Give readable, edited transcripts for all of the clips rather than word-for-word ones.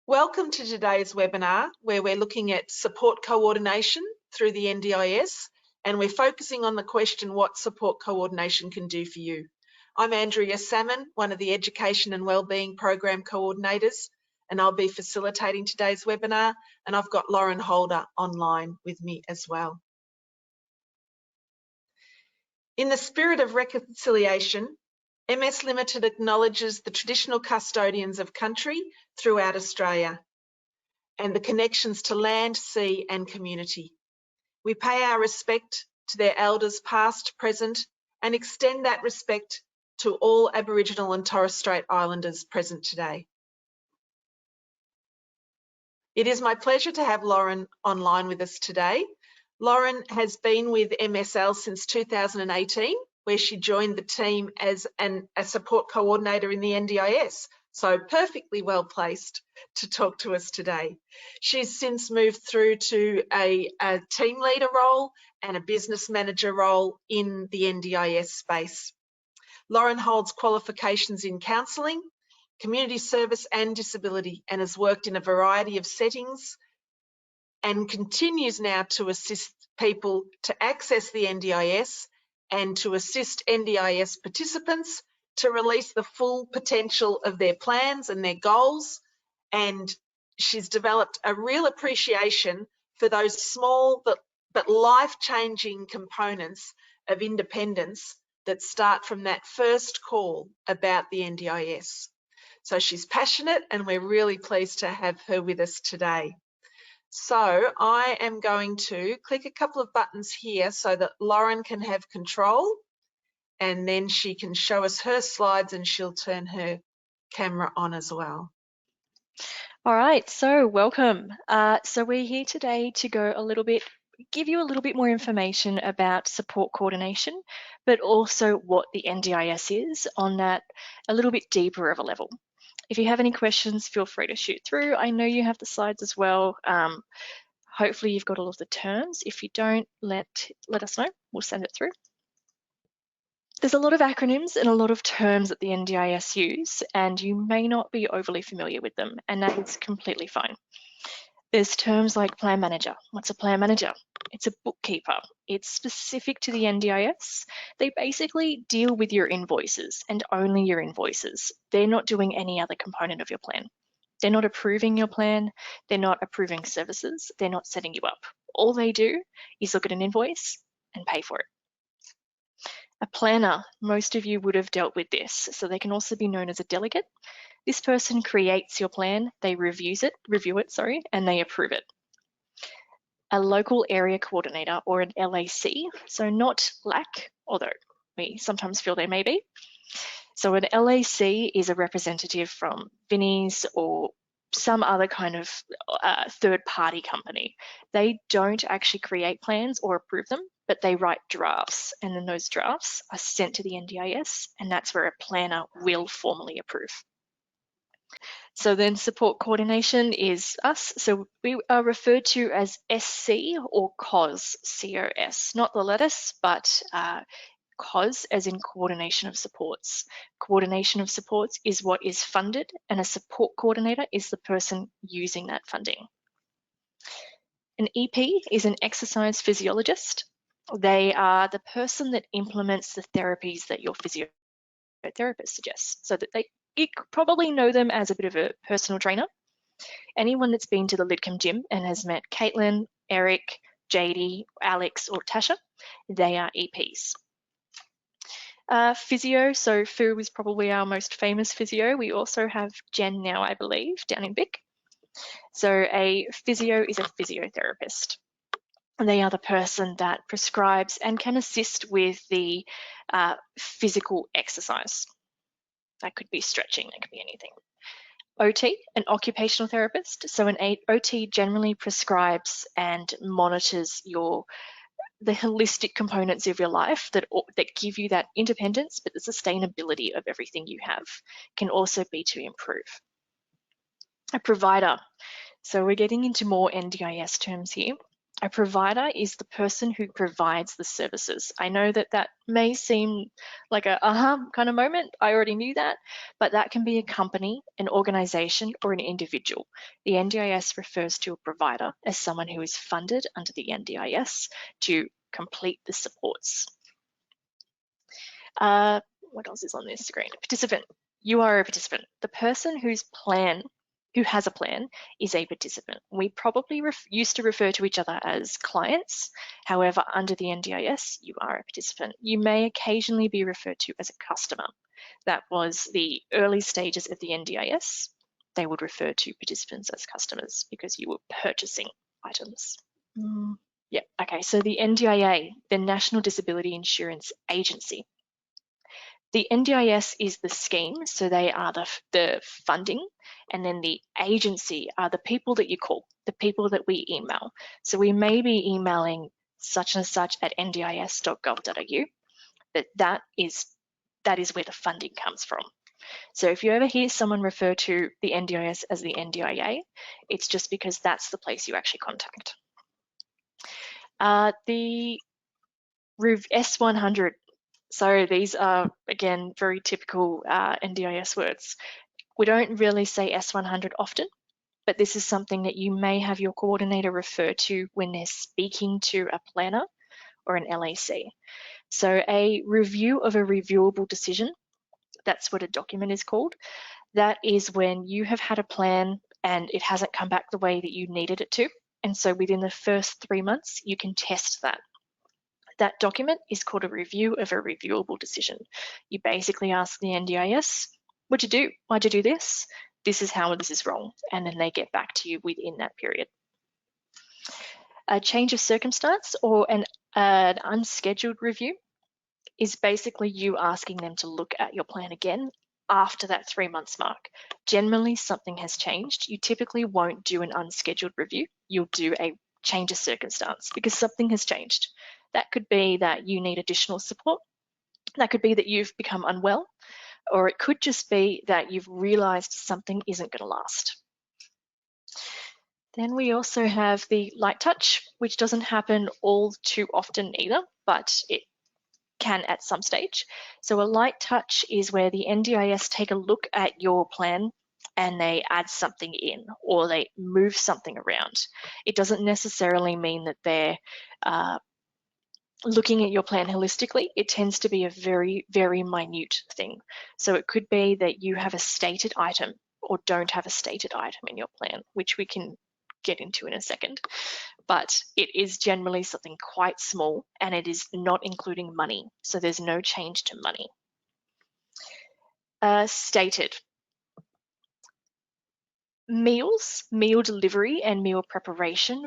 Welcome to today's webinar, where we're looking at support coordination through the NDIS, and we're focusing on the question, what support coordination can do for you. I'm Andrea Salmon, one of the Education and Wellbeing Program Coordinators, and I'll be facilitating today's webinar, and I've got Lauren Houlder online with me as well. In the spirit of reconciliation, MS Limited acknowledges the traditional custodians of country throughout Australia and the connections to land, sea and community. We pay our respect to their elders past, present, and extend that respect to all Aboriginal and Torres Strait Islanders present today. It is my pleasure to have Lauren online with us today. Lauren has been with MSL since 2018, where she joined the team as a support coordinator in the NDIS, so perfectly well placed to talk to us today. She's since moved through to a team leader role and a business manager role in the NDIS space. Lauren holds qualifications in counselling, community service and disability, and has worked in a variety of settings and continues now to assist people to access the NDIS and to assist NDIS participants to release the full potential of their plans and their goals. And she's developed a real appreciation for those small but life-changing components of independence that start from that first call about the NDIS. So she's passionate, and we're really pleased to have her with us today. So I am going to click a couple of buttons here so that Lauren can have control, and then she can show us her slides and she'll turn her camera on as well. All right, so welcome. So we're here today to give you a little bit more information about support coordination, but also what the NDIS is on that a little bit deeper of a level. If you have any questions, feel free to shoot through. I know you have the slides as well. Hopefully you've got all of the terms. If you don't, let us know. We'll send it through. There's a lot of acronyms and a lot of terms that the NDIS use, and you may not be overly familiar with them, and that is completely fine. There's terms like plan manager. What's a plan manager? It's a bookkeeper. It's specific to the NDIS. They basically deal with your invoices and only your invoices. They're not doing any other component of your plan. They're not approving your plan. They're not approving services. They're not setting you up. All they do is look at an invoice and pay for it. A planner, most of you would have dealt with this, so they can also be known as a delegate. This person creates your plan, they review it, and they approve it. A local area coordinator, or an LAC, so not LAC, although we sometimes feel they may be. So an LAC is a representative from Vinnie's or some other kind of third-party company. They don't actually create plans or approve them, but they write drafts, and then those drafts are sent to the NDIS, and that's where a planner will formally approve. So then support coordination is us. So we are referred to as SC or COS, C-O-S, not the letters, but COS as in coordination of supports. Coordination of supports is what is funded, and a support coordinator is the person using that funding. An EP is an exercise physiologist. They are the person that implements the therapies that your physiotherapist suggests, so that you probably know them as a bit of a personal trainer. Anyone that's been to the Lidcombe gym and has met Caitlin, Eric, JD, Alex, or Tasha, they are EPs. Physio, so Fu is probably our most famous physio. We also have Jen now, I believe, down in Vic. So a physio is a physiotherapist. They are the person that prescribes and can assist with the physical exercise. That could be stretching, that could be anything. OT, an occupational therapist. So an OT generally prescribes and monitors the holistic components of your life that give you that independence, but the sustainability of everything you have can also be to improve. A provider. So we're getting into more NDIS terms here. A provider is the person who provides the services. I know that that may seem like a kind of moment. I already knew that, but that can be a company, an organization, or an individual. The NDIS refers to a provider as someone who is funded under the NDIS to complete the supports. What else is on this screen? Participant. You are a participant. The person who has a plan is a participant. We probably used to refer to each other as clients. However, under the NDIS, you are a participant. You may occasionally be referred to as a customer. That was the early stages of the NDIS. They would refer to participants as customers because you were purchasing items. Yeah, okay, so the NDIA, the National Disability Insurance Agency. The NDIS is the scheme, so they are the funding, and then the agency are the people that you call, the people that we email. So we may be emailing such and such at ndis.gov.au, but that is where the funding comes from. So if you ever hear someone refer to the NDIS as the NDIA, it's just because that's the place you actually contact. The S100. So these are, again, very typical NDIS words. We don't really say S100 often, but this is something that you may have your coordinator refer to when they're speaking to a planner or an LAC. So a review of a reviewable decision, that's what a document is called. That is when you have had a plan and it hasn't come back the way that you needed it to. And so within the first 3 months, you can test that. That document is called a review of a reviewable decision. You basically ask the NDIS, what'd you do? Why'd you do this? This is how this is wrong. And then they get back to you within that period. A change of circumstance or an unscheduled review is basically you asking them to look at your plan again after that 3 months mark. Generally, something has changed. You typically won't do an unscheduled review. You'll do a change of circumstance because something has changed. That could be that you need additional support. That could be that you've become unwell, or it could just be that you've realized something isn't going to last. Then we also have the light touch, which doesn't happen all too often either, but it can at some stage. So a light touch is where the NDIS take a look at your plan and they add something in or they move something around. It doesn't necessarily mean that they're looking at your plan holistically. It tends to be a very, very minute thing. So it could be that you have a stated item or don't have a stated item in your plan, which we can get into in a second. But it is generally something quite small and it is not including money. So there's no change to money. Stated. Meals, meal delivery and meal preparation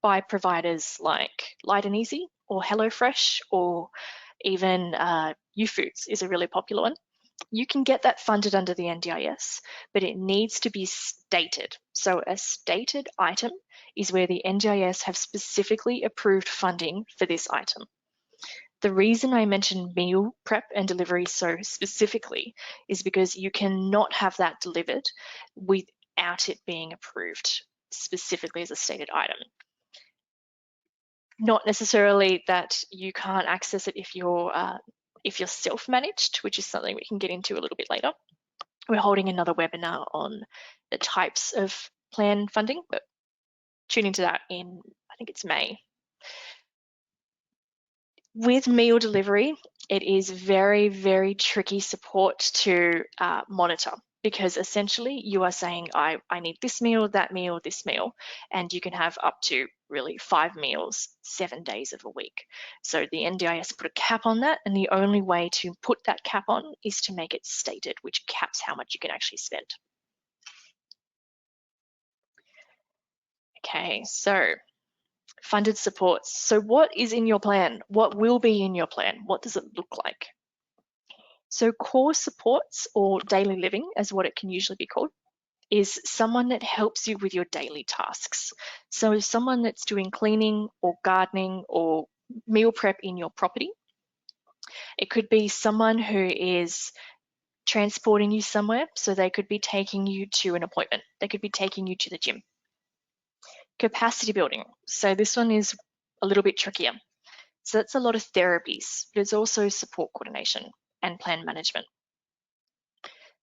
by providers like Light and Easy or HelloFresh or even YouFoods is a really popular one. You can get that funded under the NDIS, but it needs to be stated. So a stated item is where the NDIS have specifically approved funding for this item. The reason I mentioned meal prep and delivery so specifically is because you cannot have that delivered without it being approved specifically as a stated item. Not necessarily that you can't access it if you're self-managed, which is something we can get into a little bit later. We're holding another webinar on the types of plan funding, but tune into that in, I think it's May. With meal delivery, it is very, very tricky support to monitor because essentially you are saying, I need this meal, that meal, this meal, and you can have up to really 5 meals, 7 days of a week. So the NDIS put a cap on that, and the only way to put that cap on is to make it stated, which caps how much you can actually spend. Okay, so funded supports. So what is in your plan? What will be in your plan? What does it look like? So core supports or daily living, as what it can usually be called, is someone that helps you with your daily tasks. So someone that's doing cleaning or gardening or meal prep in your property. It could be someone who is transporting you somewhere. So they could be taking you to an appointment. They could be taking you to the gym. Capacity building. So this one is a little bit trickier. So that's a lot of therapies, but it's also support coordination and plan management.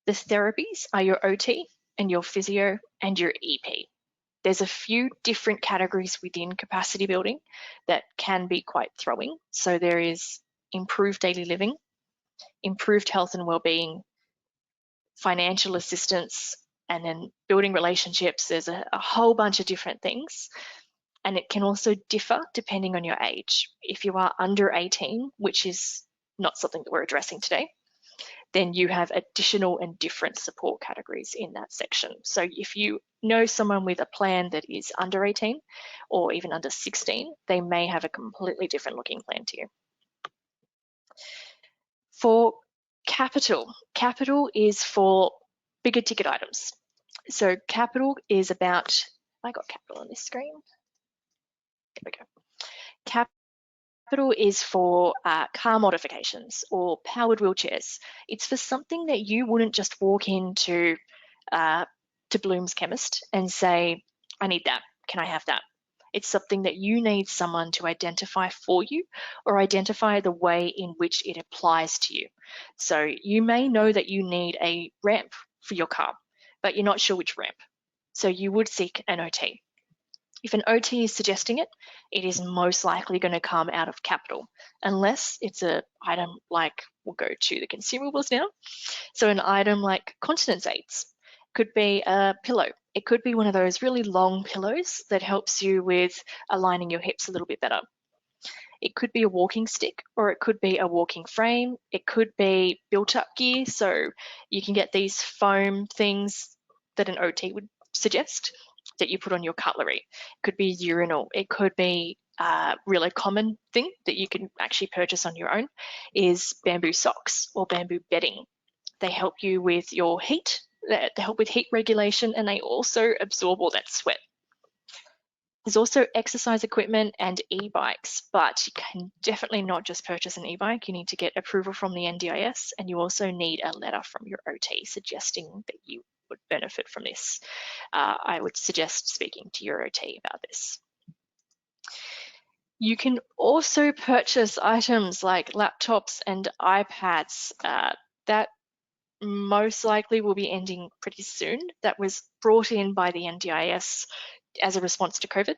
The therapies are your OT and your physio and your EP. There's a few different categories within capacity building that can be quite throwing. So there is improved daily living, improved health and well-being, financial assistance, and then building relationships. There's a whole bunch of different things. And it can also differ depending on your age. If you are under 18, which is not something that we're addressing today, then you have additional and different support categories in that section. So if you know someone with a plan that is under 18 or even under 16, they may have a completely different looking plan to you. For capital, capital is for bigger ticket items. So capital is about, I got capital on this screen. There we go. Capital is for car modifications or powered wheelchairs. It's for something that you wouldn't just walk into to Bloom's Chemist and say, I need that, can I have that? It's something that you need someone to identify for you or identify the way in which it applies to you. So you may know that you need a ramp for your car, but you're not sure which ramp. So you would seek an OT. If an OT is suggesting it, it is most likely going to come out of capital, unless it's an item like, we'll go to the consumables now. So an item like continence aids could be a pillow. It could be one of those really long pillows that helps you with aligning your hips a little bit better. It could be a walking stick, or it could be a walking frame. It could be built-up gear, so you can get these foam things that an OT would suggest that you put on your cutlery. It could be urinal. It could be a really common thing that you can actually purchase on your own is bamboo socks or bamboo bedding. They help you with your heat, they help with heat regulation, and they also absorb all that sweat. There's also exercise equipment and e-bikes, but you can definitely not just purchase an e-bike. You need to get approval from the NDIS, and you also need a letter from your OT suggesting that you would benefit from this. I would suggest speaking to your OT about this. You can also purchase items like laptops and iPads. That most likely will be ending pretty soon. That was brought in by the NDIS as a response to COVID.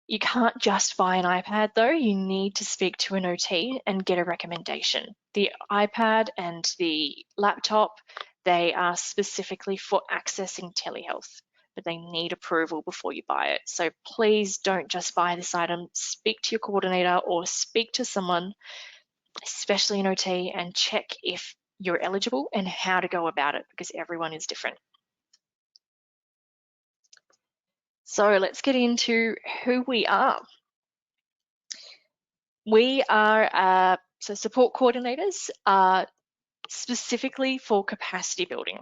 You can't just buy an iPad though, you need to speak to an OT and get a recommendation. The iPad and the laptop, they are specifically for accessing telehealth, but they need approval before you buy it. So please don't just buy this item, speak to your coordinator or speak to someone, especially an OT, and check if you're eligible and how to go about it, because everyone is different. So let's get into who we are. We are, so support coordinators are specifically for capacity building.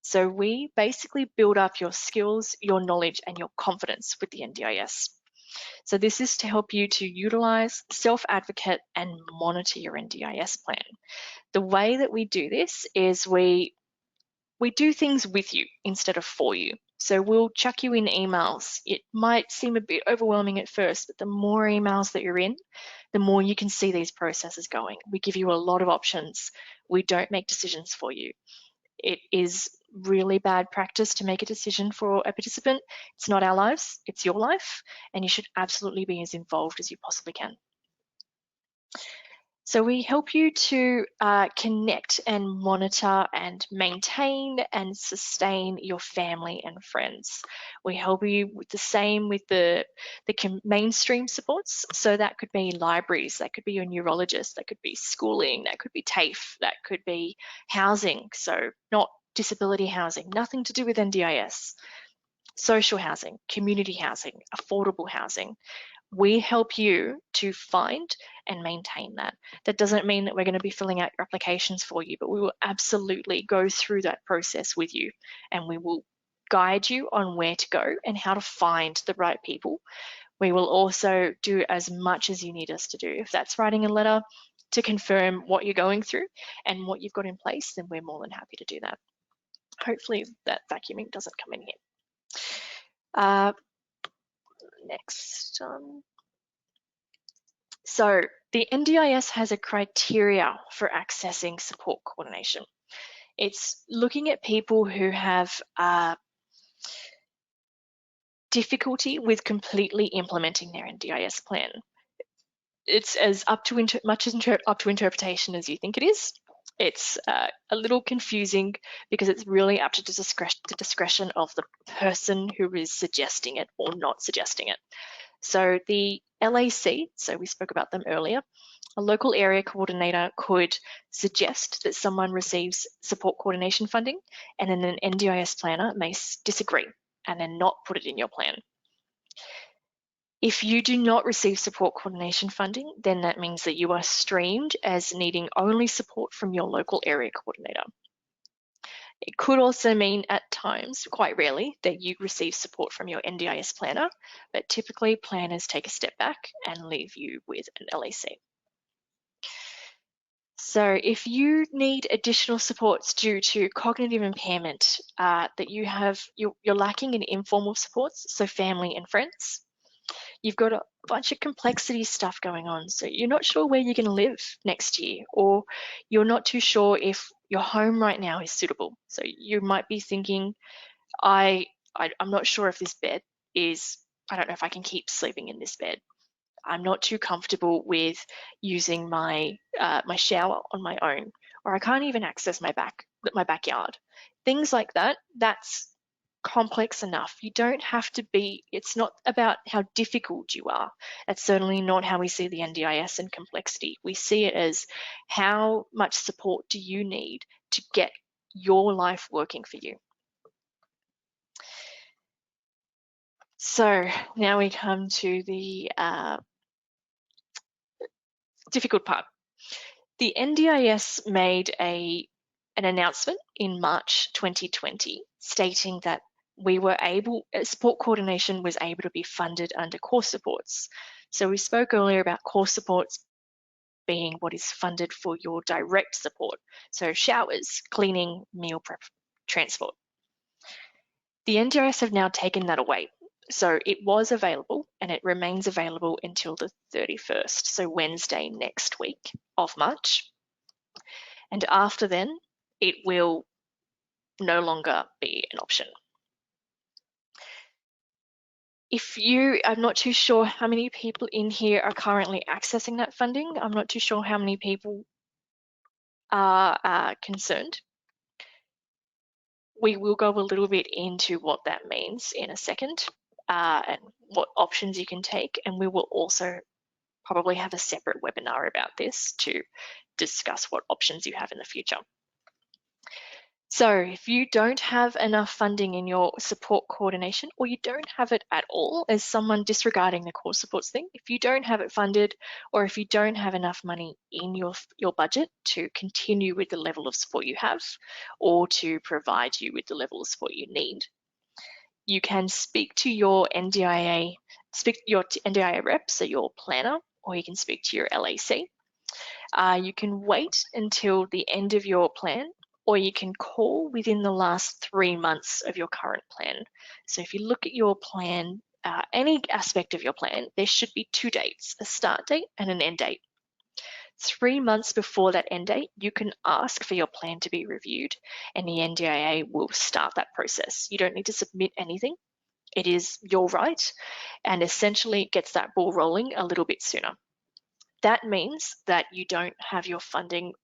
So we basically build up your skills, your knowledge, and your confidence with the NDIS. So this is to help you to utilize, self-advocate, and monitor your NDIS plan. The way that we do this is we do things with you instead of for you. So we'll chuck you in emails. It might seem a bit overwhelming at first, but the more emails that you're in, the more you can see these processes going. We give you a lot of options. We don't make decisions for you. It is really bad practice to make a decision for a participant. It's not our lives, it's your life, and you should absolutely be as involved as you possibly can. So we help you to connect and monitor and maintain and sustain your family and friends. We help you with the same with the mainstream supports. So that could be libraries, that could be your neurologist, that could be schooling, that could be TAFE, that could be housing. So not disability housing, nothing to do with NDIS. Social housing, community housing, affordable housing. We help you to find and maintain that. That doesn't mean that we're going to be filling out your applications for you, but we will absolutely go through that process with you, and we will guide you on where to go and how to find the right people. We will also do as much as you need us to do. If that's writing a letter to confirm what you're going through and what you've got in place, then we're more than happy to do that. Hopefully that vacuuming doesn't come in here. Next. So the NDIS has a criteria for accessing support coordination. It's looking at people who have difficulty with completely implementing their NDIS plan. It's as up to interpretation as you think it is. It's a little confusing because it's really up to the discretion of the person who is suggesting it or not suggesting it. So the LAC, so we spoke about them earlier, a local area coordinator could suggest that someone receives support coordination funding, and then an NDIS planner may disagree and then not put it in your plan. If you do not receive support coordination funding, then that means that you are streamed as needing only support from your local area coordinator. It could also mean at times, quite rarely, that you receive support from your NDIS planner, but typically planners take a step back and leave you with an LAC. So if you need additional supports due to cognitive impairment that you're lacking in informal supports, so family and friends, you've got a bunch of complexity stuff going on, so you're not sure where you're going to live next year, or you're not too sure if your home right now is suitable. So you might be thinking, I'm not sure if this bed is, I don't know if I can keep sleeping in this bed. I'm not too comfortable with using my my shower on my own, or I can't even access my backyard. Things like that, that's complex enough. You don't have to be, it's not about how difficult you are. That's certainly not how we see the NDIS and complexity. We see it as how much support do you need to get your life working for you. So now we come to the difficult part. The NDIS made an announcement in March 2020 stating that support coordination was able to be funded under core supports. So we spoke earlier about core supports being what is funded for your direct support. So showers, cleaning, meal prep, transport. The NDIS have now taken that away. So it was available and it remains available until the 31st, so Wednesday next week of March. And after then, it will no longer be an option. I'm not too sure how many people in here are currently accessing that funding. I'm not too sure how many people are concerned. We will go a little bit into what that means in a second and what options you can take. And we will also probably have a separate webinar about this to discuss what options you have in the future. So if you don't have enough funding in your support coordination, or you don't have it at all, as someone disregarding the core supports thing, if you don't have it funded, or if you don't have enough money in your budget to continue with the level of support you have, or to provide you with the level of support you need, you can speak to your NDIA rep, so your planner, or you can speak to your LAC. You can wait until the end of your plan, or you can call within the last 3 months of your current plan. So if you look at your plan, any aspect of your plan, there should be 2 dates, a start date and an end date. 3 months before that end date, you can ask for your plan to be reviewed, and the NDIA will start that process. You don't need to submit anything. It is your right, and essentially it gets that ball rolling a little bit sooner. That means that you don't have your funding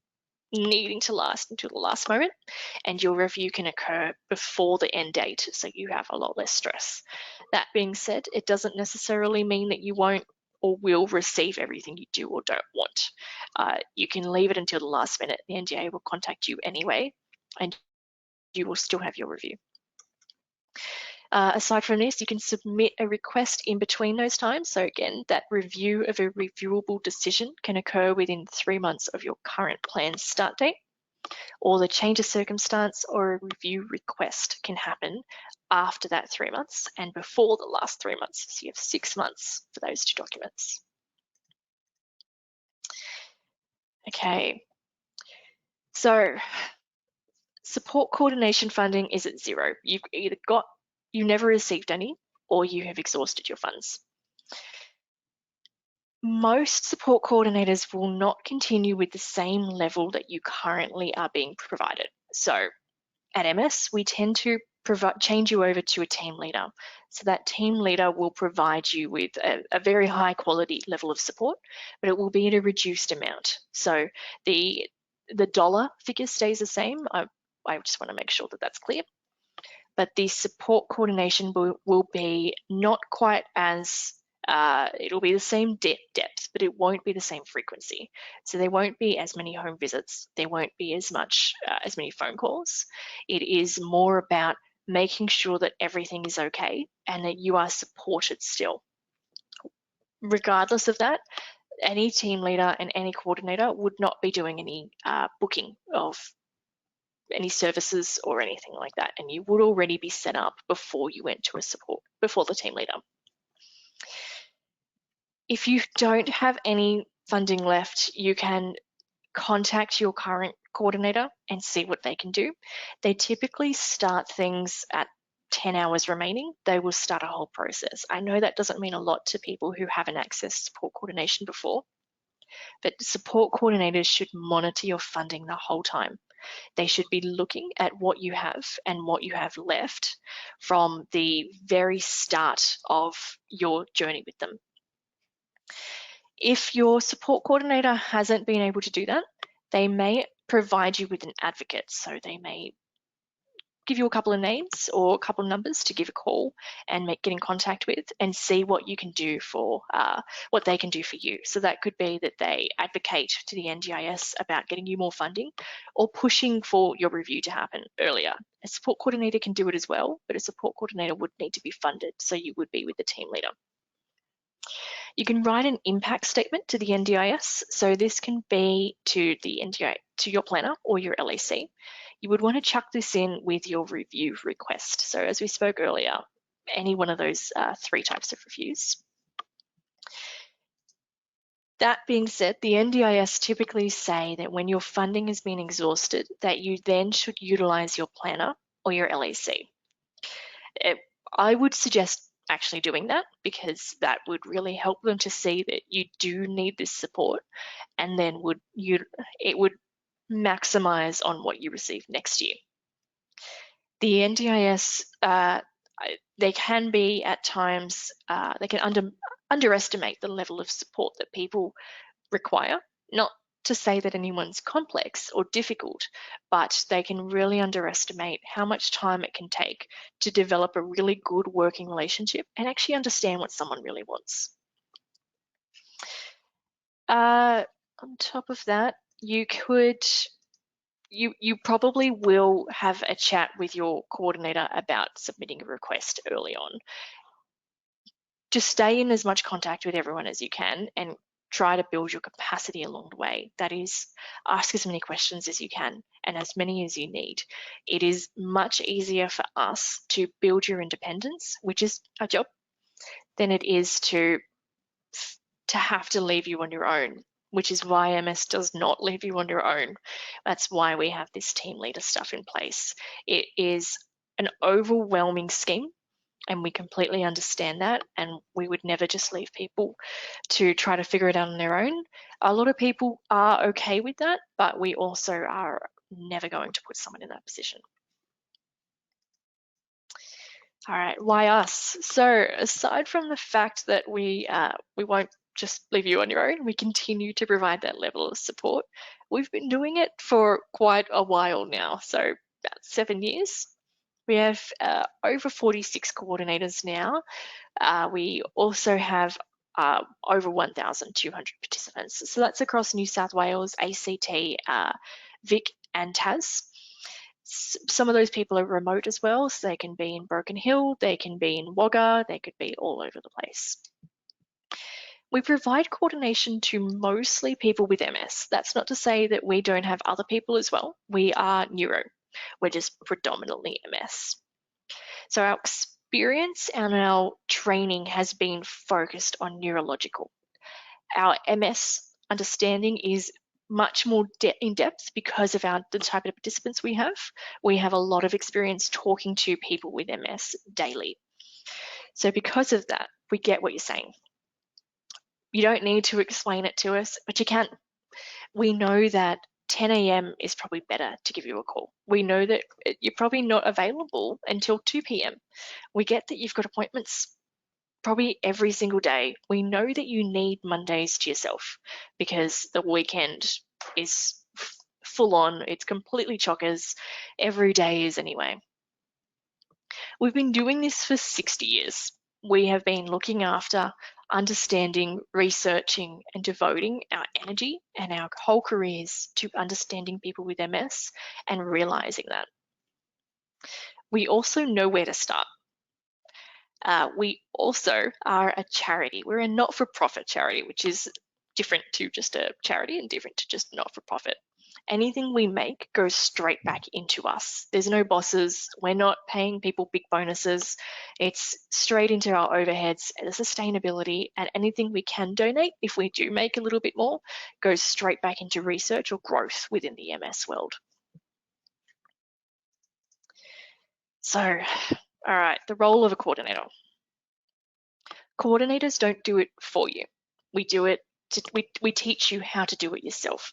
needing to last until the last moment, and your review can occur before the end date, so you have a lot less stress. That being said, it doesn't necessarily mean that you won't or will receive everything you do or don't want. You can leave it until the last minute. The NDA will contact you anyway, and you will still have your review. Aside from this, you can submit a request in between those times. So again, that review of a reviewable decision can occur within 3 months of your current plan start date, or the change of circumstance or a review request can happen after that 3 months and before the last 3 months. So you have 6 months for those 2 documents. Okay, so support coordination funding is at 0. You never received any, or you have exhausted your funds. Most support coordinators will not continue with the same level that you currently are being provided. So at MS, we tend to change you over to a team leader. So that team leader will provide you with a very high quality level of support, but it will be at a reduced amount. So the dollar figure stays the same. I just want to make sure that that's clear. But the support coordination will be not quite as, it'll be the same depth, but it won't be the same frequency. So there won't be as many home visits. There won't be as many phone calls. It is more about making sure that everything is okay and that you are supported still. Regardless of that, any team leader and any coordinator would not be doing any booking of any services or anything like that, and you would already be set up before you went to before the team leader. If you don't have any funding left, you can contact your current coordinator and see what they can do. They typically start things at 10 hours remaining. They will start a whole process. I know that doesn't mean a lot to people who haven't accessed support coordination before, but support coordinators should monitor your funding the whole time. They should be looking at what you have and what you have left from the very start of your journey with them. If your support coordinator hasn't been able to do that, they may provide you with an advocate. So they may give you a couple of names or a couple of numbers to give a call and get in contact with and see what you can do for what they can do for you. So that could be that they advocate to the NDIS about getting you more funding or pushing for your review to happen earlier. A support coordinator can do it as well, but a support coordinator would need to be funded, so you would be with the team leader. You can write an impact statement to the NDIS. So this can be to the to your planner or your LAC. You would want to chuck this in with your review request. So as we spoke earlier, any one of those 3 types of reviews. That being said, the NDIS typically say that when your funding has been exhausted, that you then should utilize your planner or your LAC. I would suggest actually doing that, because that would really help them to see that you do need this support, and then it would maximize on what you receive next year. The NDIS, they can be at times, they can underestimate the level of support that people require. Not to say that anyone's complex or difficult, but they can really underestimate how much time it can take to develop a really good working relationship and actually understand what someone really wants. On top of that, you probably will have a chat with your coordinator about submitting a request early on. Just stay in as much contact with everyone as you can and try to build your capacity along the way. That is, ask as many questions as you can and as many as you need. It is much easier for us to build your independence, which is our job, than it is to have to leave you on your own, which is why MS does not leave you on your own. That's why we have this team leader stuff in place. It is an overwhelming scheme, and we completely understand that, and we would never just leave people to try to figure it out on their own. A lot of people are okay with that, but we also are never going to put someone in that position. All right, why us? So aside from the fact that we won't just leave you on your own, we continue to provide that level of support. We've been doing it for quite a while now, so about 7 years. We have over 46 coordinators now. We also have over 1,200 participants. So that's across New South Wales, ACT, Vic and Tas. Some of those people are remote as well, so they can be in Broken Hill, they can be in Wagga, they could be all over the place. We provide coordination to mostly people with MS. That's not to say that we don't have other people as well. We are neuro. We're just predominantly MS. So our experience and our training has been focused on neurological. Our MS understanding is much more in depth because of the type of participants we have. We have a lot of experience talking to people with MS daily. So because of that, we get what you're saying. You don't need to explain it to us, but you can. We know that 10 a.m. is probably better to give you a call. We know that you're probably not available until 2 p.m. We get that you've got appointments probably every single day. We know that you need Mondays to yourself because the weekend is full on. It's completely chockers. Every day is anyway. We've been doing this for 60 years. We have been looking after, understanding, researching, and devoting our energy and our whole careers to understanding people with MS and realizing that. We also know where to start. We also are a charity. We're a not-for-profit charity, which is different to just a charity and different to just not-for-profit. Anything we make goes straight back into us. There's no bosses. We're not paying people big bonuses. It's straight into our overheads and the sustainability, and anything we can donate, if we do make a little bit more, goes straight back into research or growth within the MS world. So, all right, the role of a coordinator. Coordinators don't do it for you. We do it, we teach you how to do it yourself.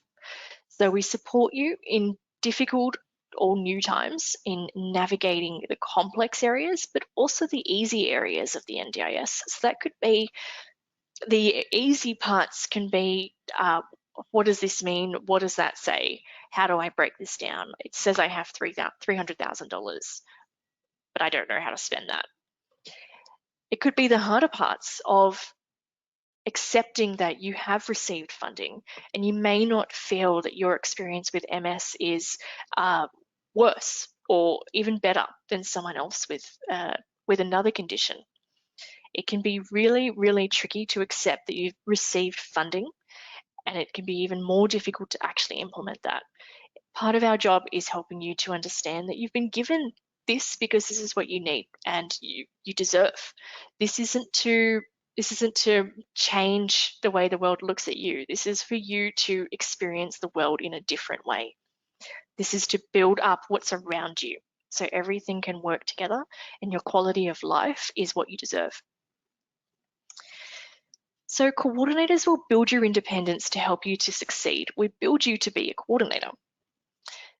So we support you in difficult or new times in navigating the complex areas, but also the easy areas of the NDIS. So that could be, the easy parts can be, what does this mean? What does that say? How do I break this down? It says I have $300,000, but I don't know how to spend that. It could be the harder parts of accepting that you have received funding and you may not feel that your experience with MS is worse or even better than someone else with another condition. It can be really, really tricky to accept that you've received funding, and it can be even more difficult to actually implement that. Part of our job is helping you to understand that you've been given this because this is what you need and you deserve. This isn't to change the way the world looks at you. This is for you to experience the world in a different way. This is to build up what's around you so everything can work together and your quality of life is what you deserve. So coordinators will build your independence to help you to succeed. We build you to be a coordinator.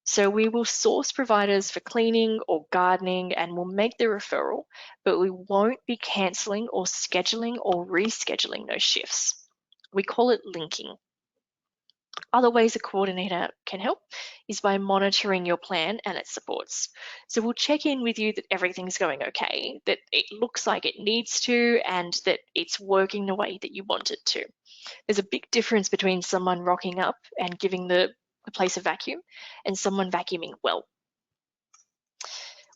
So we will source providers for cleaning or gardening and we'll make the referral, but we won't be cancelling or scheduling or rescheduling those shifts. We call it linking. Other ways a coordinator can help is by monitoring your plan and its supports. So we'll check in with you that everything's going okay, that it looks like it needs to, and that it's working the way that you want it to. There's a big difference between someone rocking up and giving the place a vacuum and someone vacuuming well.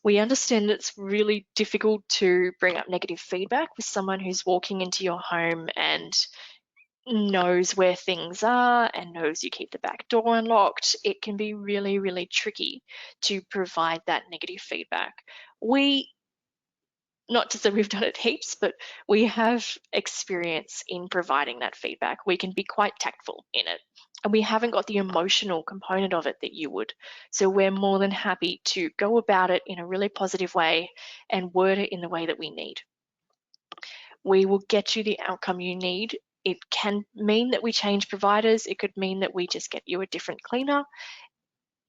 We understand it's really difficult to bring up negative feedback with someone who's walking into your home and knows where things are and knows you keep the back door unlocked. It can be really, really tricky to provide that negative feedback. Not to say we've done it heaps, but we have experience in providing that feedback. We can be quite tactful in it, and we haven't got the emotional component of it that you would. So we're more than happy to go about it in a really positive way and word it in the way that we need. We will get you the outcome you need. It can mean that we change providers. It could mean that we just get you a different cleaner.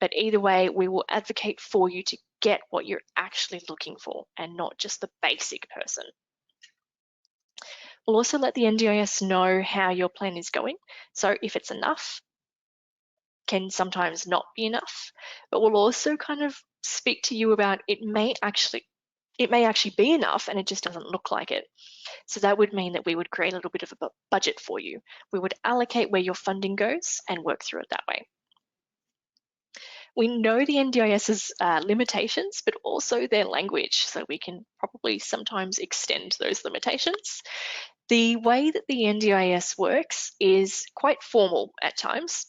But either way, we will advocate for you to get what you're actually looking for and not just the basic person. We'll also let the NDIS know how your plan is going. So if it's enough, can sometimes not be enough, but we'll also kind of speak to you about it may actually be enough and it just doesn't look like it. So that would mean that we would create a little bit of a budget for you. We would allocate where your funding goes and work through it that way. We know the NDIS's limitations, but also their language, so we can probably sometimes extend those limitations. The way that the NDIS works is quite formal at times.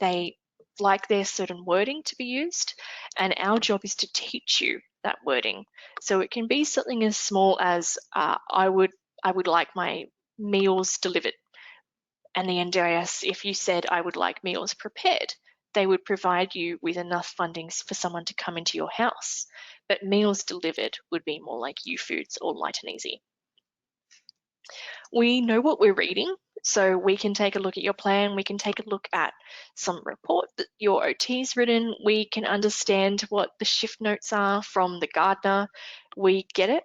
They like their certain wording to be used, and our job is to teach you that wording. So it can be something as small as I would like my meals delivered. And the NDIS, if you said I would like meals prepared, they would provide you with enough funding for someone to come into your house. But meals delivered would be more like U Foods or Light and Easy. We know what we're reading, so we can take a look at your plan, we can take a look at some report that your OT's written, we can understand what the shift notes are from the gardener, we get it,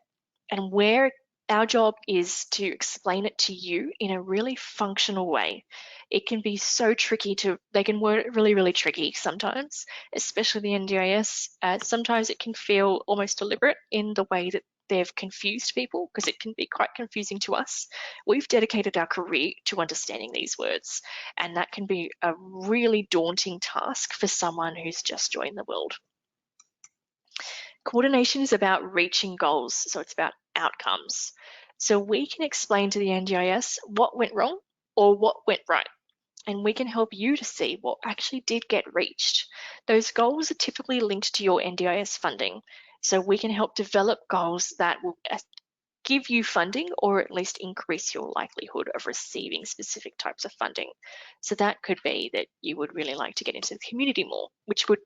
and where our job is to explain it to you in a really functional way. It can be so tricky they can word it really, really tricky sometimes, especially the NDIS. Sometimes it can feel almost deliberate in the way that they've confused people, because it can be quite confusing to us. We've dedicated our career to understanding these words, and that can be a really daunting task for someone who's just joined the world. Coordination is about reaching goals, so it's about outcomes. So we can explain to the NDIS what went wrong or what went right, and we can help you to see what actually did get reached. Those goals are typically linked to your NDIS funding, so we can help develop goals that will give you funding or at least increase your likelihood of receiving specific types of funding. So that could be that you would really like to get into the community more, which would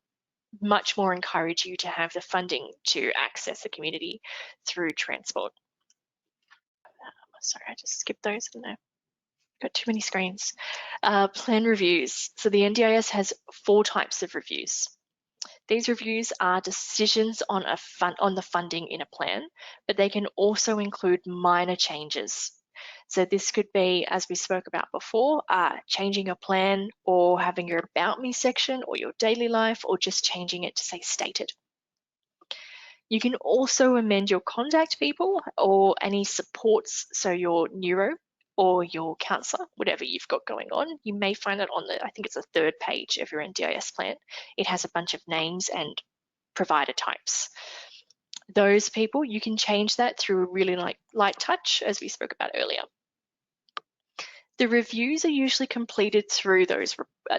much more encourage you to have the funding to access the community through transport. Sorry, I just skipped those, didn't I? Got too many screens. Plan reviews. So the NDIS has 4 types of reviews. These reviews are decisions on the funding in a plan, but they can also include minor changes. So this could be, as we spoke about before, changing a plan or having your About Me section or your daily life, or just changing it to say stated. You can also amend your contact people or any supports, so your neuro or your counsellor, whatever you've got going on. You may find that on I think it's the 3rd page of your NDIS plan. It has a bunch of names and provider types. Those people, you can change that through a really light touch, as we spoke about earlier. The reviews are usually completed through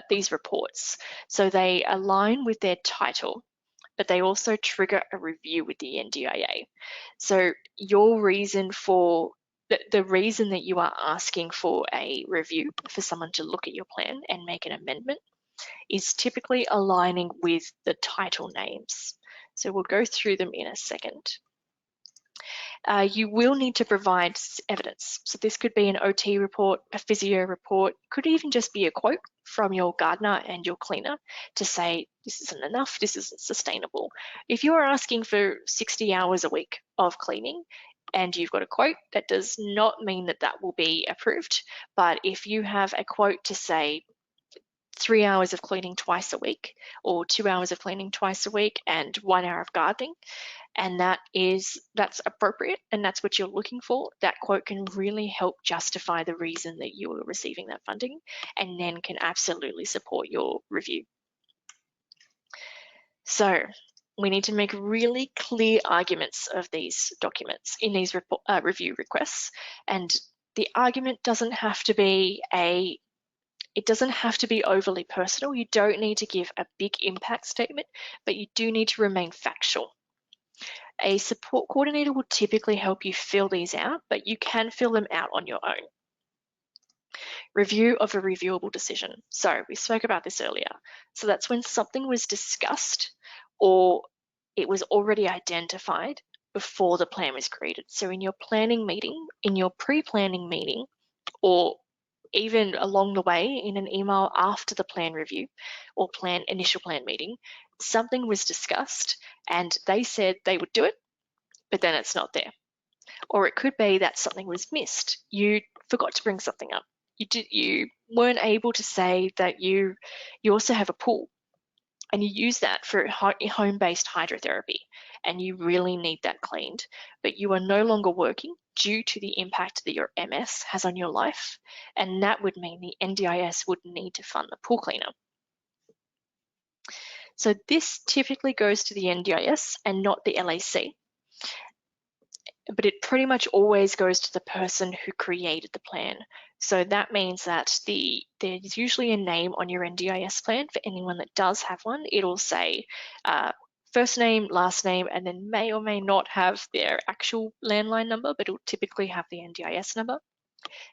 these reports, so they align with their title, but they also trigger a review with the NDIA. So your reason for the reason that you are asking for a review for someone to look at your plan and make an amendment is typically aligning with the title names. So we'll go through them in a second. You will need to provide evidence. So this could be an OT report, a physio report, could even just be a quote from your gardener and your cleaner to say, this isn't enough, this isn't sustainable. If you're asking for 60 hours a week of cleaning and you've got a quote, that does not mean that that will be approved. But if you have a quote to say 3 hours of cleaning twice a week, or 2 hours of cleaning twice a week and 1 hour of gardening, and that's appropriate and that's what you're looking for, that quote can really help justify the reason that you are receiving that funding, and then can absolutely support your review. So we need to make really clear arguments of these documents in these review requests, and the argument doesn't have to be overly personal. You don't need to give a big impact statement, but you do need to remain factual. A support coordinator will typically help you fill these out, but you can fill them out on your own. Review of a reviewable decision. So we spoke about this earlier. So that's when something was discussed or it was already identified before the plan was created. So in your planning meeting, in your pre-planning meeting, or even along the way in an email after the plan review or initial plan meeting, something was discussed and they said they would do it, but then it's not there. Or it could be that something was missed. You forgot to bring something up. You weren't able to say that you also have a pool and you use that for home-based hydrotherapy and you really need that cleaned, but you are no longer working due to the impact that your MS has on your life, and that would mean the NDIS would need to fund the pool cleaner. So this typically goes to the NDIS and not the LAC, but it pretty much always goes to the person who created the plan. So that means that there's usually a name on your NDIS plan for anyone that does have one. It'll say first name, last name, and then may or may not have their actual landline number, but it'll typically have the NDIS number.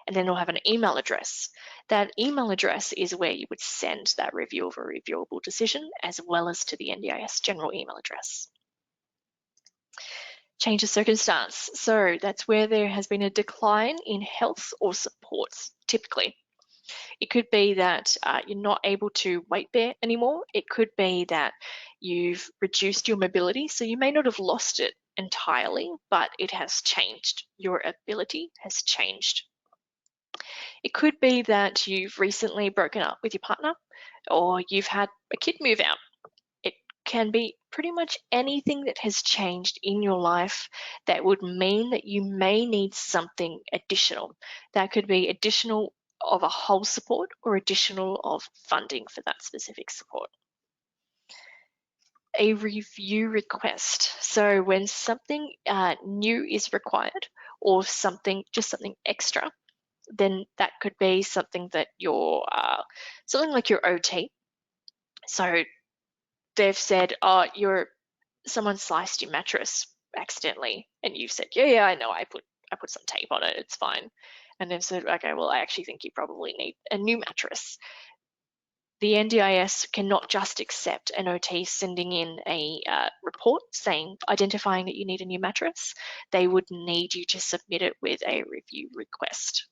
And then it'll have an email address. That email address is where you would send that review of a reviewable decision, as well as to the NDIS general email address. Change of circumstance. So that's where there has been a decline in health or supports, typically. It could be that you're not able to weight bear anymore. It could be that you've reduced your mobility, so you may not have lost it entirely, but it has changed. Your ability has changed. It could be that you've recently broken up with your partner, or you've had a kid move out. It can be pretty much anything that has changed in your life that would mean that you may need something additional. That could be additional of a whole support or additional of funding for that specific support. A review request. So when something new is required, or something extra, then that could be something that something like your OT. So they've said, oh, someone sliced your mattress accidentally, and you've said, yeah, I know, I put some tape on it, it's fine. And they've said, okay, well, I actually think you probably need a new mattress. The NDIS cannot just accept an OT sending in a report identifying that you need a new mattress. They would need you to submit it with a review request.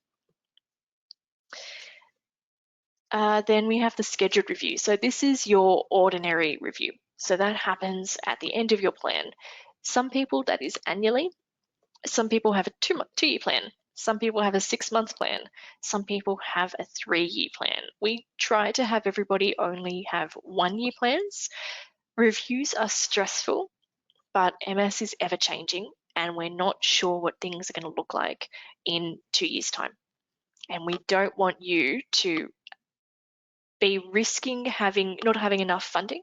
Then we have the scheduled review. So this is your ordinary review. So that happens at the end of your plan. Some people, that is annually. Some people have a two-year plan. Some people have a 6-month plan. Some people have a 3-year plan. We try to have everybody only have 1-year plans. Reviews are stressful, but MS is ever changing, and we're not sure what things are going to look like in 2 years' time. And we don't want you to be risking not having enough funding,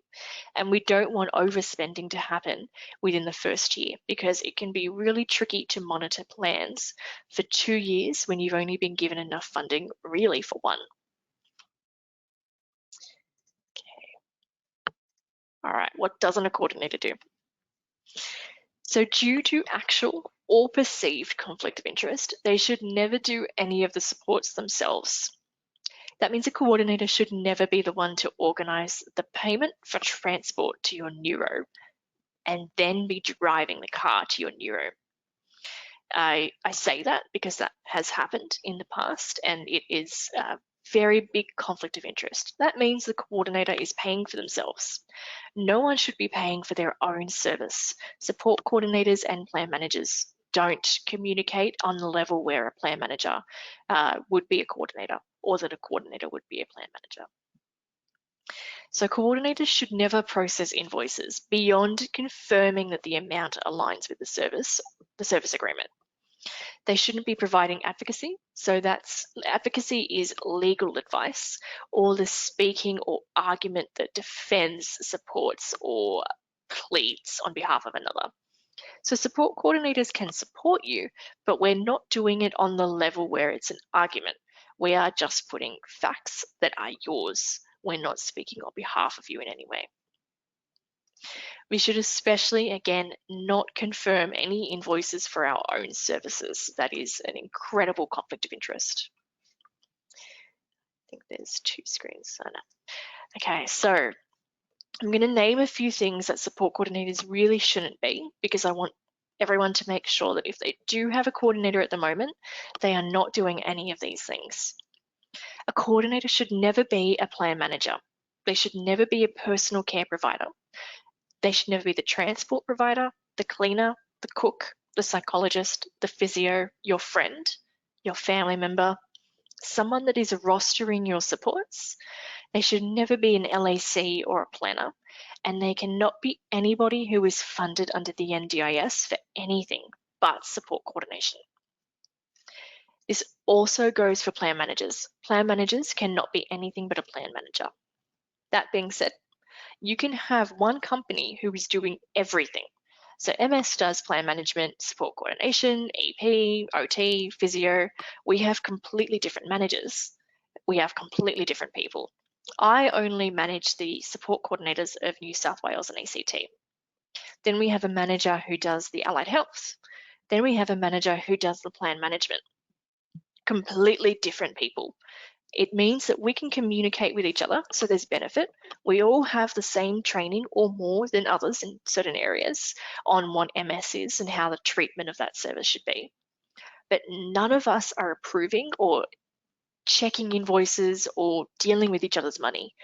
and we don't want overspending to happen within the first year, because it can be really tricky to monitor plans for 2 years when you've only been given enough funding really for 1. Okay. All right, what doesn't a coordinator do? So due to actual or perceived conflict of interest, they should never do any of the supports themselves. That means a coordinator should never be the one to organise the payment for transport to your neuro and then be driving the car to your neuro. I say that because that has happened in the past, and it is a very big conflict of interest. That means the coordinator is paying for themselves. No one should be paying for their own service. Support coordinators and plan managers don't communicate on the level where a plan manager would be a coordinator, or that a coordinator would be a plan manager. So coordinators should never process invoices beyond confirming that the amount aligns with the service agreement. They shouldn't be providing advocacy. So advocacy is legal advice, or the speaking or argument that defends, supports, or pleads on behalf of another. So support coordinators can support you, but we're not doing it on the level where it's an argument. We are just putting facts that are yours. We're not speaking on behalf of you in any way. We should especially, again, not confirm any invoices for our own services. That is an incredible conflict of interest. I think there's 2 screens. Oh, no. Okay, so I'm going to name a few things that support coordinators really shouldn't be, because I want everyone to make sure that if they do have a coordinator at the moment, they are not doing any of these things. A coordinator should never be a plan manager. They should never be a personal care provider. They should never be the transport provider, the cleaner, the cook, the psychologist, the physio, your friend, your family member, someone that is rostering your supports. They should never be an LAC or a planner, and they cannot be anybody who is funded under the NDIS for anything but support coordination. This also goes for plan managers. Plan managers cannot be anything but a plan manager. That being said, you can have one company who is doing everything. So MS does plan management, support coordination, EP, OT, physio. We have completely different managers. We have completely different people. I only manage the support coordinators of New South Wales and ACT. Then we have a manager who does the allied health. Then we have a manager who does the plan management. Completely different people. It means that we can communicate with each other, so there's benefit. We all have the same training or more than others in certain areas on what MS is and how the treatment of that service should be. But none of us are approving or checking invoices or dealing with each other's money.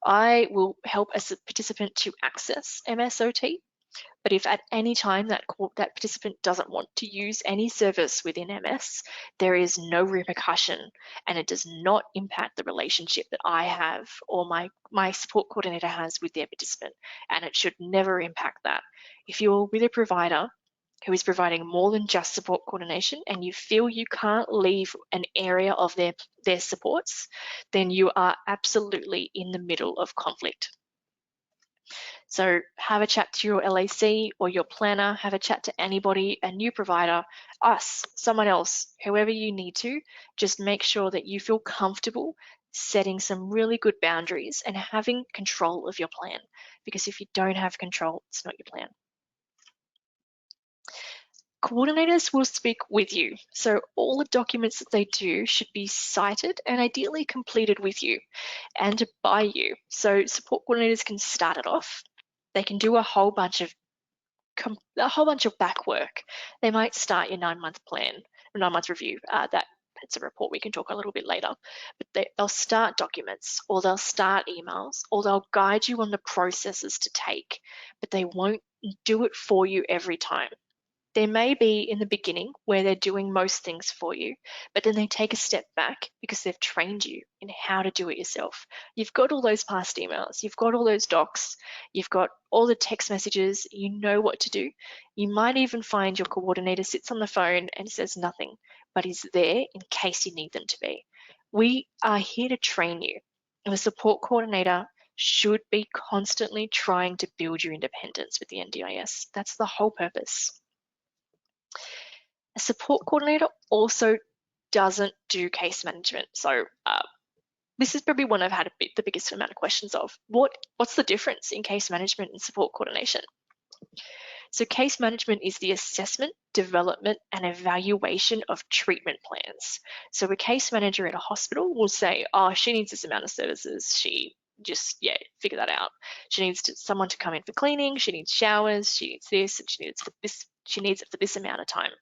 I will help as a participant to access MSOT, but if at any time that participant doesn't want to use any service within MS, there is no repercussion, and it does not impact the relationship that I have or my support coordinator has with their participant, and it should never impact that. If you're with a provider who is providing more than just support coordination and you feel you can't leave an area of their supports, then you are absolutely in the middle of conflict. So have a chat to your LAC or your planner, have a chat to anybody, a new provider, us, someone else, whoever you need to. Just make sure that you feel comfortable setting some really good boundaries and having control of your plan. Because if you don't have control, it's not your plan. Coordinators will speak with you, so all the documents that they do should be cited and ideally completed with you and by you. So support coordinators can start it off. They can do a whole bunch of back work. They might start your 9-month plan, 9-month review. That's a report we can talk a little bit later. But they'll start documents, or they'll start emails, or they'll guide you on the processes to take, but they won't do it for you every time. There may be in the beginning where they're doing most things for you, but then they take a step back because they've trained you in how to do it yourself. You've got all those past emails, you've got all those docs, you've got all the text messages, you know what to do. You might even find your coordinator sits on the phone and says nothing, but is there in case you need them to be. We are here to train you, and the support coordinator should be constantly trying to build your independence with the NDIS. That's the whole purpose. A support coordinator also doesn't do case management. So this is probably one I've had the biggest amount of questions of. What's the difference in case management and support coordination? So case management is the assessment, development, and evaluation of treatment plans. So a case manager at a hospital will say, oh, she needs this amount of services. She just, figure that out. She needs someone to come in for cleaning. She needs showers. She needs this, and she needs it for this amount of time.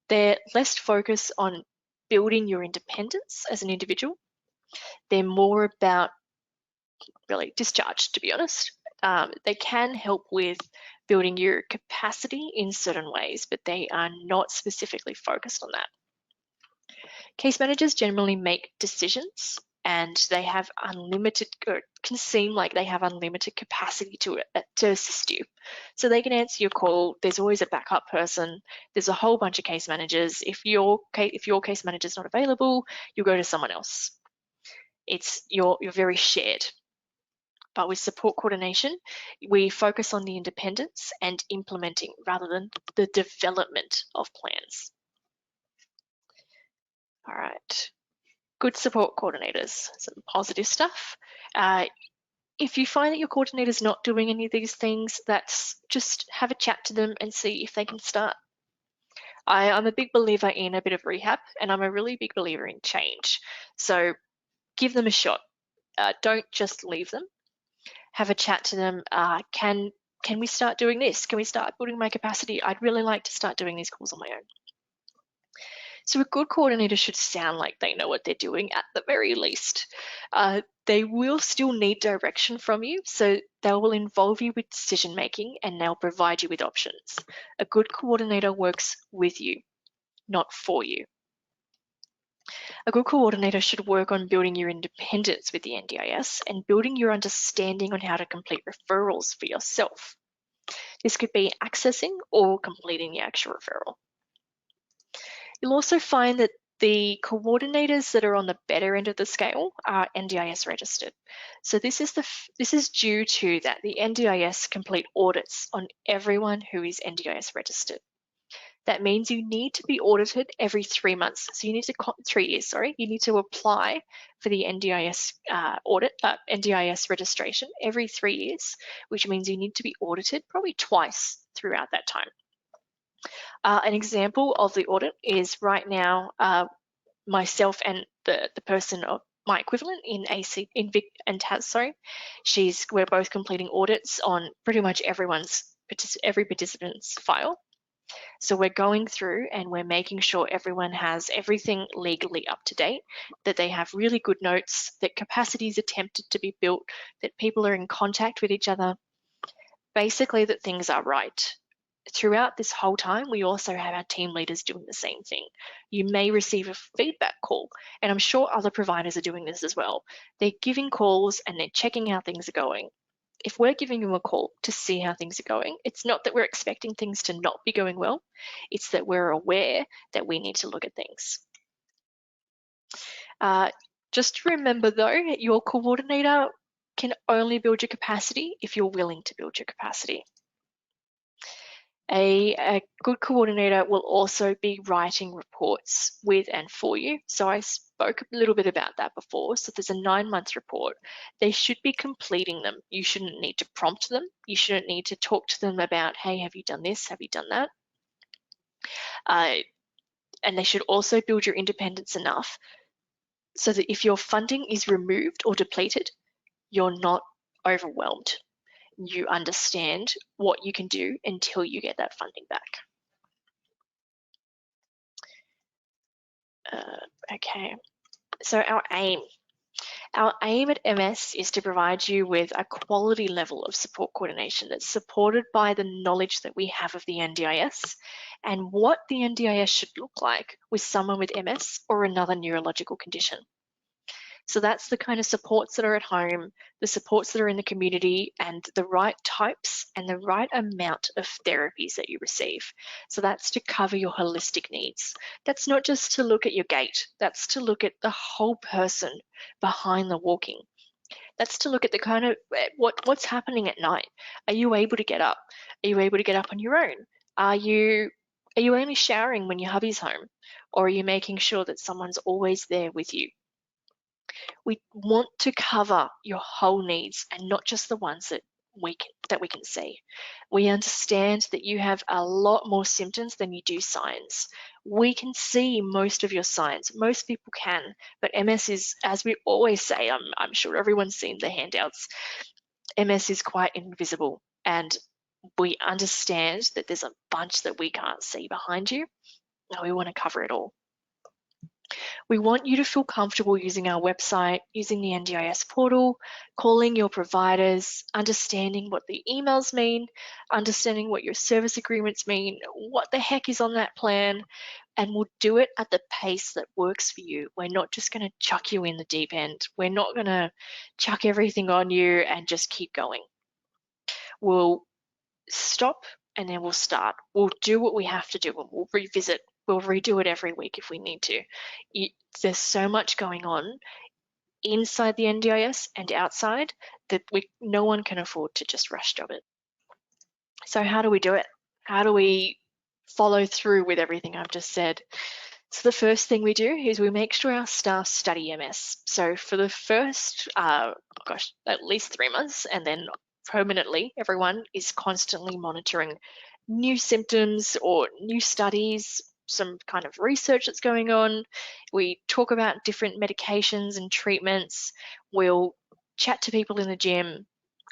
They're less focused on building your independence as an individual. They're more about really discharge, to be honest. They can help with building your capacity in certain ways, but they are not specifically focused on that. Case managers generally make decisions, and they have unlimited, or can seem like they have unlimited capacity to assist you. So they can answer your call. There's always a backup person. There's a whole bunch of case managers. If your case manager is not available, you go to someone else. You're very shared. But with support coordination, we focus on the independence and implementing rather than the development of plans. All right. Good support coordinators, some positive stuff. If you find that your coordinator is not doing any of these things, just have a chat to them and see if they can start. I'm a big believer in a bit of rehab, and I'm a really big believer in change. So give them a shot. Don't just leave them. Have a chat to them. Can we start doing this? Can we start building my capacity? I'd really like to start doing these calls on my own. So a good coordinator should sound like they know what they're doing at the very least. They will still need direction from you, so they will involve you with decision making and they'll provide you with options. A good coordinator works with you, not for you. A good coordinator should work on building your independence with the NDIS and building your understanding on how to complete referrals for yourself. This could be accessing or completing the actual referral. You'll also find that the coordinators that are on the better end of the scale are NDIS registered. So this is due to that the NDIS complete audits on everyone who is NDIS registered. That means you need to be audited every 3 months. So you need to 3 years. Sorry, you need to apply for the NDIS NDIS registration every 3 years, which means you need to be audited probably twice throughout that time. An example of the audit is right now myself and the person of my equivalent in AC in Vic and Taz, sorry, we're both completing audits on pretty much every participant's file. So we're going through and we're making sure everyone has everything legally up to date, that they have really good notes, that capacity is attempted to be built, that people are in contact with each other, basically that things are right. Throughout this whole time, we also have our team leaders doing the same thing. You may receive a feedback call, and I'm sure other providers are doing this as well. They're giving calls and they're checking how things are going. If we're giving you a call to see how things are going, it's not that we're expecting things to not be going well, it's that we're aware that we need to look at things. Just remember though, your coordinator can only build your capacity if you're willing to build your capacity. A good coordinator will also be writing reports with and for you. So I spoke a little bit about that before. So there's a 9-month report. They should be completing them. You shouldn't need to prompt them. You shouldn't need to talk to them about, hey, have you done this? Have you done that? And they should also build your independence enough so that if your funding is removed or depleted, you're not overwhelmed. You understand what you can do until you get that funding back. Okay, so our aim at MS is to provide you with a quality level of support coordination that's supported by the knowledge that we have of the NDIS and what the NDIS should look like with someone with MS or another neurological condition. So that's the kind of supports that are at home, the supports that are in the community, and the right types and the right amount of therapies that you receive. So that's to cover your holistic needs. That's not just to look at your gait, that's to look at the whole person behind the walking. That's to look at the kind of what's happening at night. Are you able to get up? Are you able to get up on your own? Are you only showering when your hubby's home? Or are you making sure that someone's always there with you? We want to cover your whole needs and not just the ones that we can see. We understand that you have a lot more symptoms than you do signs. We can see most of your signs. Most people can, but MS is, as we always say, I'm sure everyone's seen the handouts, MS is quite invisible, and we understand that there's a bunch that we can't see behind you, and we want to cover it all. We want you to feel comfortable using our website, using the NDIS portal, calling your providers, understanding what the emails mean, understanding what your service agreements mean, what the heck is on that plan, and we'll do it at the pace that works for you. We're not just going to chuck you in the deep end. We're not going to chuck everything on you and just keep going. We'll stop and then we'll start. We'll do what we have to do and we'll revisit. We'll redo it every week if we need to. There's so much going on inside the NDIS and outside that no one can afford to just rush job it. So how do we do it? How do we follow through with everything I've just said? So the first thing we do is we make sure our staff study MS. So for the first, at least 3 months, and then permanently, everyone is constantly monitoring new symptoms or new studies, some kind of research that's going on. We talk about different medications and treatments. We'll chat to people in the gym,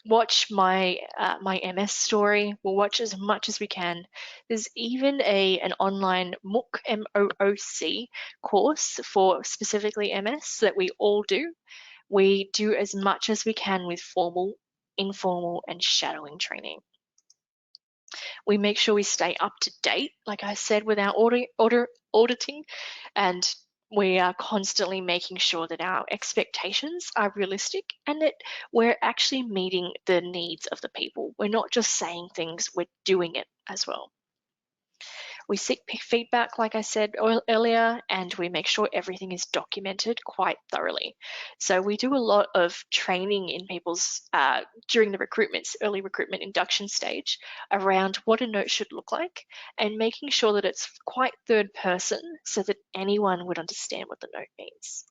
watch my MS story. We'll watch as much as we can. There's even an online MOOC, M-O-O-C course for specifically MS that we all do. We do as much as we can with formal, informal, and shadowing training. We make sure we stay up to date, like I said, with our auditing, and we are constantly making sure that our expectations are realistic and that we're actually meeting the needs of the people. We're not just saying things, we're doing it as well. We seek feedback, like I said earlier, and we make sure everything is documented quite thoroughly. So we do a lot of training in people's, during the early recruitment induction stage, around what a note should look like and making sure that it's quite third person so that anyone would understand what the note means.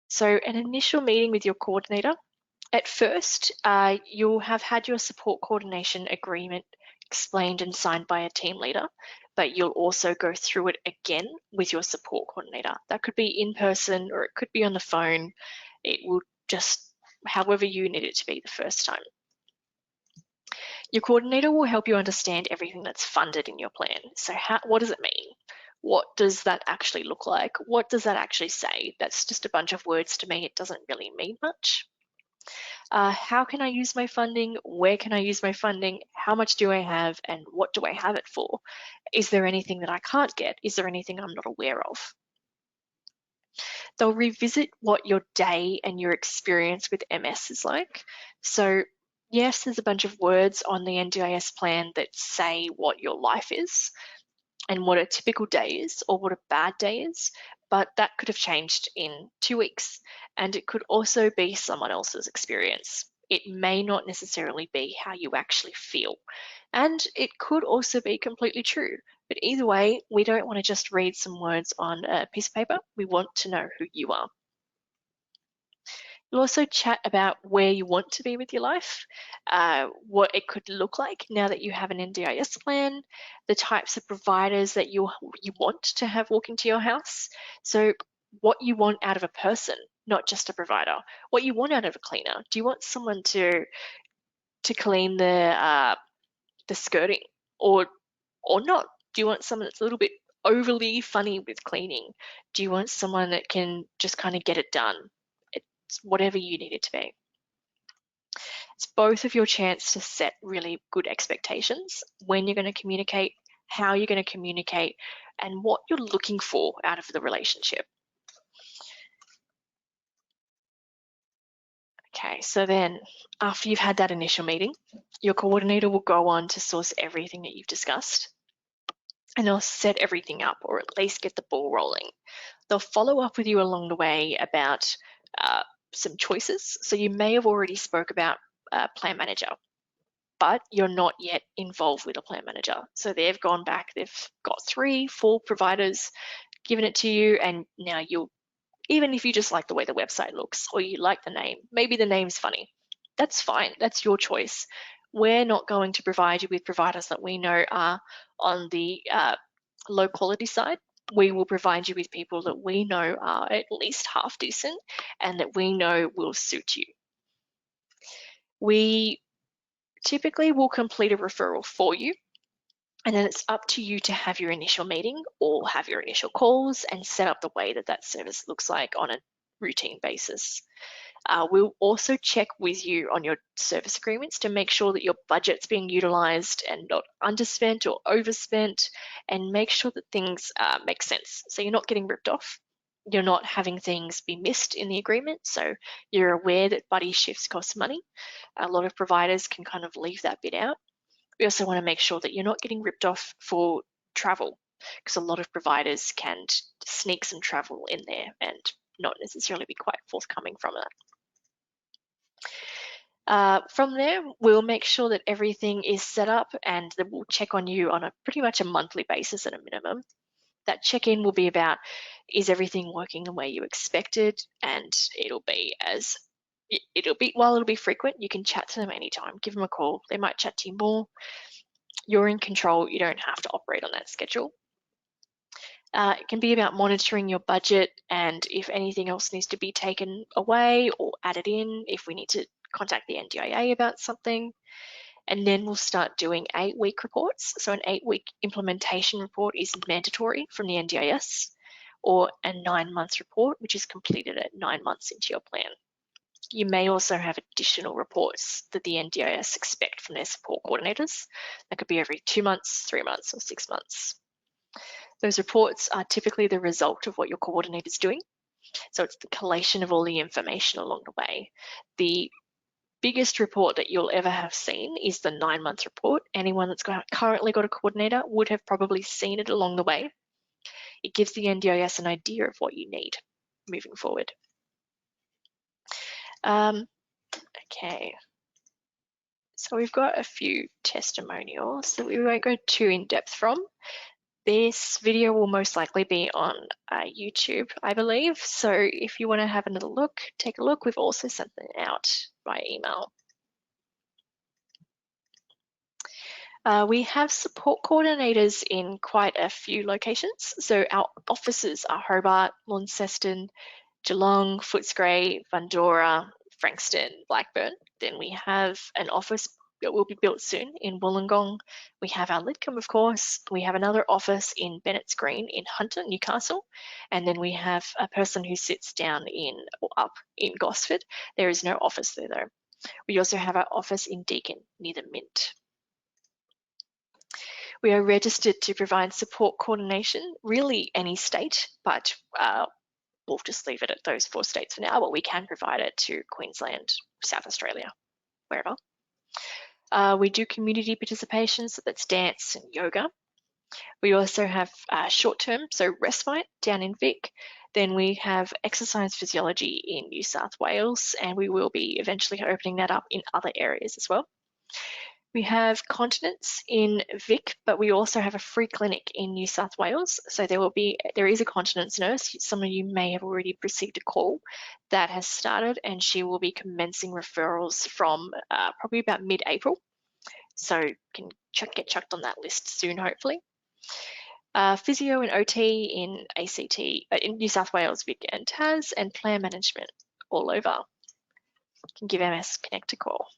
So an initial meeting with your coordinator. At first, you'll have had your support coordination agreement explained and signed by a team leader, but you'll also go through it again with your support coordinator. That could be in person or it could be on the phone. It will just however you need it to be the first time. Your coordinator will help you understand everything that's funded in your plan. So what does it mean? What does that actually look like? What does that actually say? That's just a bunch of words to me. It doesn't really mean much. How can I use my funding? Where can I use my funding? How much do I have and what do I have it for? Is there anything that I can't get? Is there anything I'm not aware of? They'll revisit what your day and your experience with MS is like. So yes, there's a bunch of words on the NDIS plan that say what your life is and what a typical day is or what a bad day is, but that could have changed in 2 weeks, and it could also be someone else's experience. It may not necessarily be how you actually feel, and it could also be completely true. But either way, we don't want to just read some words on a piece of paper. We want to know who you are. You'll also chat about where you want to be with your life, what it could look like now that you have an NDIS plan, the types of providers that you want to have walking to your house. So what you want out of a person, not just a provider. What you want out of a cleaner. Do you want someone to clean the skirting or not? Do you want someone that's a little bit overly funny with cleaning? Do you want someone that can just kind of get it done? Whatever you need it to be. It's both of your chance to set really good expectations when you're going to communicate, how you're going to communicate, and what you're looking for out of the relationship. Okay, so then after you've had that initial meeting, your coordinator will go on to source everything that you've discussed, and they'll set everything up or at least get the ball rolling. They'll follow up with you along the way about some choices. So you may have already spoke about plan manager, but you're not yet involved with a plan manager. So they've gone back, they've got 3, 4 providers, given it to you, and now even if you just like the way the website looks or you like the name, maybe the name's funny, that's fine, that's your choice. We're not going to provide you with providers that we know are on the low quality side. We will provide you with people that we know are at least half decent and that we know will suit you. We typically will complete a referral for you, and then it's up to you to have your initial meeting or have your initial calls and set up the way that that service looks like on a routine basis. We'll also check with you on your service agreements to make sure that your budget's being utilised and not underspent or overspent, and make sure that things make sense. So you're not getting ripped off. You're not having things be missed in the agreement. So you're aware that buddy shifts cost money. A lot of providers can kind of leave that bit out. We also want to make sure that you're not getting ripped off for travel, because a lot of providers can sneak some travel in there and not necessarily be quite forthcoming from that. From there, we'll make sure that everything is set up, and then we'll check on you on a pretty much a monthly basis at a minimum. That check-in will be about, is everything working the way you expected? And while it'll be frequent, you can chat to them anytime, give them a call. They might chat to you more. You're in control. You don't have to operate on that schedule. It can be about monitoring your budget and if anything else needs to be taken away or added in, if we need to contact the NDIA about something. And then we'll start doing 8-week reports. So an 8-week implementation report is mandatory from the NDIS, or a 9-month report, which is completed at 9 months into your plan. You may also have additional reports that the NDIS expect from their support coordinators. That could be every 2 months, 3 months, or 6 months. Those reports are typically the result of what your coordinator is doing. So it's the collation of all the information along the way. The biggest report that you'll ever have seen is the 9-month report. Anyone that's currently got a coordinator would have probably seen it along the way. It gives the NDIS an idea of what you need moving forward. Okay, so we've got a few testimonials that we won't go too in depth from. This video will most likely be on YouTube, I believe. So if you want to have another look, take a look. We've also sent them out by email. We have support coordinators in quite a few locations. So our offices are Hobart, Launceston, Geelong, Footscray, Fundora, Frankston, Blackburn. Then we have an office that will be built soon in Wollongong. We have our Lidcombe, of course. We have another office in Bennett's Green in Hunter, Newcastle. And then we have a person who sits down in or up in Gosford. There is no office there though. We also have our office in Deakin near the Mint. We are registered to provide support coordination, really any state, but we'll just leave it at those 4 states for now, but we can provide it to Queensland, South Australia, wherever. We do community participation, so that's dance and yoga. We also have short-term, so respite down in Vic. Then we have exercise physiology in New South Wales, and we will be eventually opening that up in other areas as well. We have continence in Vic, but we also have a free clinic in New South Wales. So there is a continence nurse. Some of you may have already received a call that has started, and she will be commencing referrals from probably about mid-April. So can get chucked on that list soon, hopefully. Physio and OT in ACT, in New South Wales, Vic and Tas, and plan management all over. You can give MS Connect a call.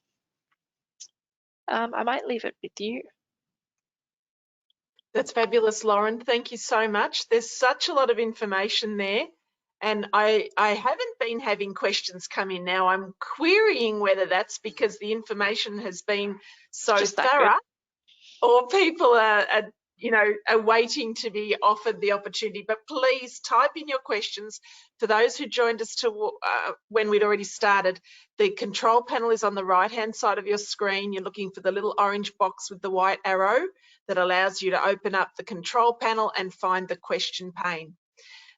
I might leave it with you. That's fabulous, Lauren. Thank you so much. There's such a lot of information there. And I haven't been having questions come in now. I'm querying whether that's because the information has been so thorough or people are waiting to be offered the opportunity. But please type in your questions. For those who joined us when we'd already started, the control panel is on the right-hand side of your screen. You're looking for the little orange box with the white arrow that allows you to open up the control panel and find the question pane.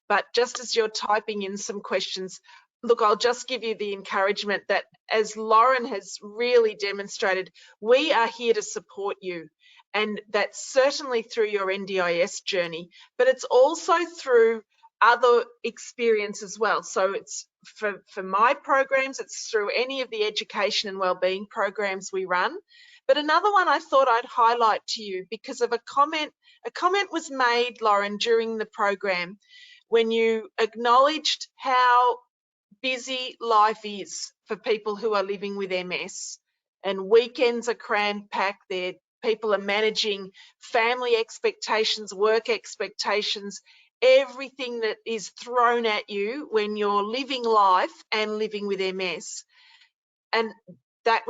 But just as you're typing in some questions, look, I'll just give you the encouragement that, as Lauren has really demonstrated, we are here to support you. And that's certainly through your NDIS journey, but it's also through other experience as well. So it's for my programs, it's through any of the education and wellbeing programs we run. But another one I thought I'd highlight to you because of a comment was made, Lauren, during the program when you acknowledged how busy life is for people who are living with MS, and weekends are cram-packed. People are managing family expectations, work expectations, everything that is thrown at you when you're living life and living with MS. And that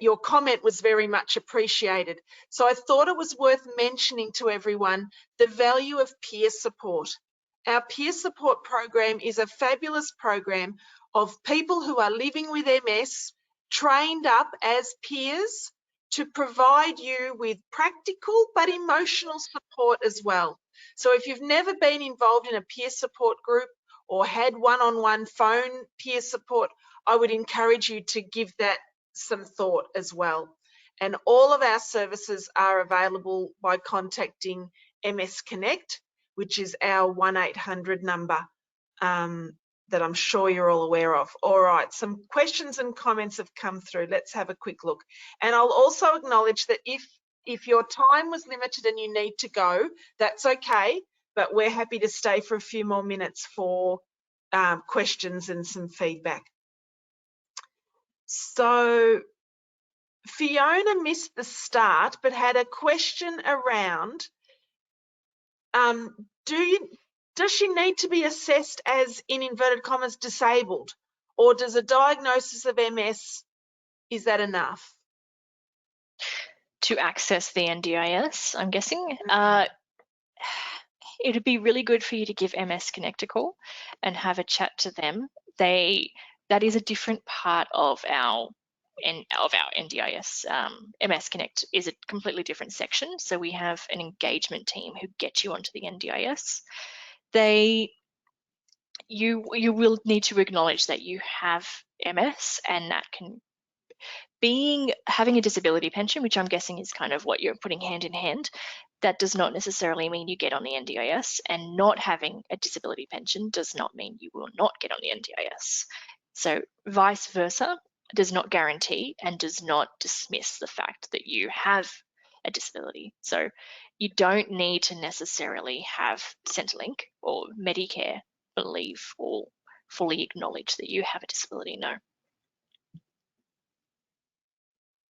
your comment was very much appreciated. So I thought it was worth mentioning to everyone the value of peer support. Our peer support program is a fabulous program of people who are living with MS, trained up as peers to provide you with practical but emotional support as well. So if you've never been involved in a peer support group or had one-on-one phone peer support, I would encourage you to give that some thought as well. And all of our services are available by contacting MS Connect, which is our 1-800 number that I'm sure you're all aware of. All right, some questions and comments have come through. Let's have a quick look. And I'll also acknowledge that if your time was limited and you need to go, that's okay, but we're happy to stay for a few more minutes for questions and some feedback. So Fiona missed the start, but had a question around, does she need to be assessed as, in inverted commas, disabled? Or does a diagnosis of MS, is that enough? To access the NDIS, I'm guessing. It'd be really good for you to give MS Connect a call and have a chat to them. That is a different part of our NDIS. MS Connect is a completely different section. So we have an engagement team who get you onto the NDIS. You will need to acknowledge that you have MS, and that can having a disability pension, which I'm guessing is kind of what you're putting hand in hand. That does not necessarily mean you get on the NDIS, and not having a disability pension does not mean you will not get on the NDIS. So vice versa does not guarantee and does not dismiss the fact that you have a disability. So you don't need to necessarily have Centrelink or Medicare believe or fully acknowledge that you have a disability, no.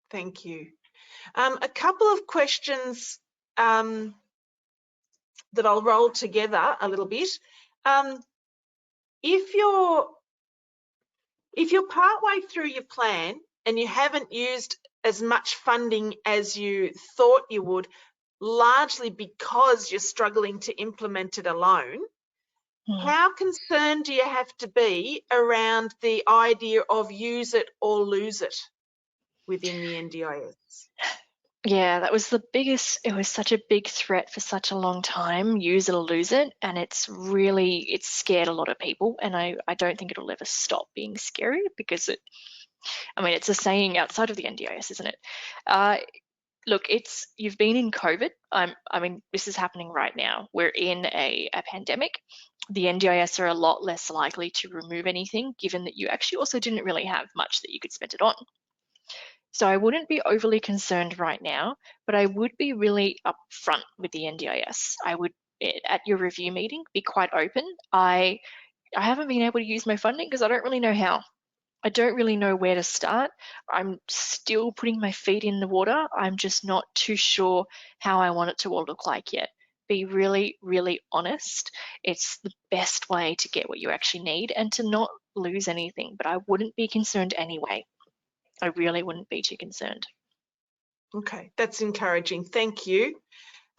Thank you. A couple of questions that I'll roll together a little bit. If you're partway through your plan and you haven't used as much funding as you thought you would, largely because you're struggling to implement it alone, how concerned do you have to be around the idea of use it or lose it within the NDIS? Yeah, that was the biggest, it was such a big threat for such a long time, use it or lose it, and it's scared a lot of people, and I don't think it'll ever stop being scary because it's a saying outside of the NDIS, isn't it? Look, you've been in COVID. This is happening right now. We're in a pandemic. The NDIS are a lot less likely to remove anything, given that you actually also didn't really have much that you could spend it on. So I wouldn't be overly concerned right now, but I would be really upfront with the NDIS. I would, at your review meeting, be quite open. I haven't been able to use my funding because I don't really know how. I don't really know where to start. I'm still putting my feet in the water. I'm just not too sure how I want it to all look like yet. Be really, really honest. It's the best way to get what you actually need and to not lose anything, but I wouldn't be concerned anyway. I really wouldn't be too concerned. Okay, that's encouraging. Thank you.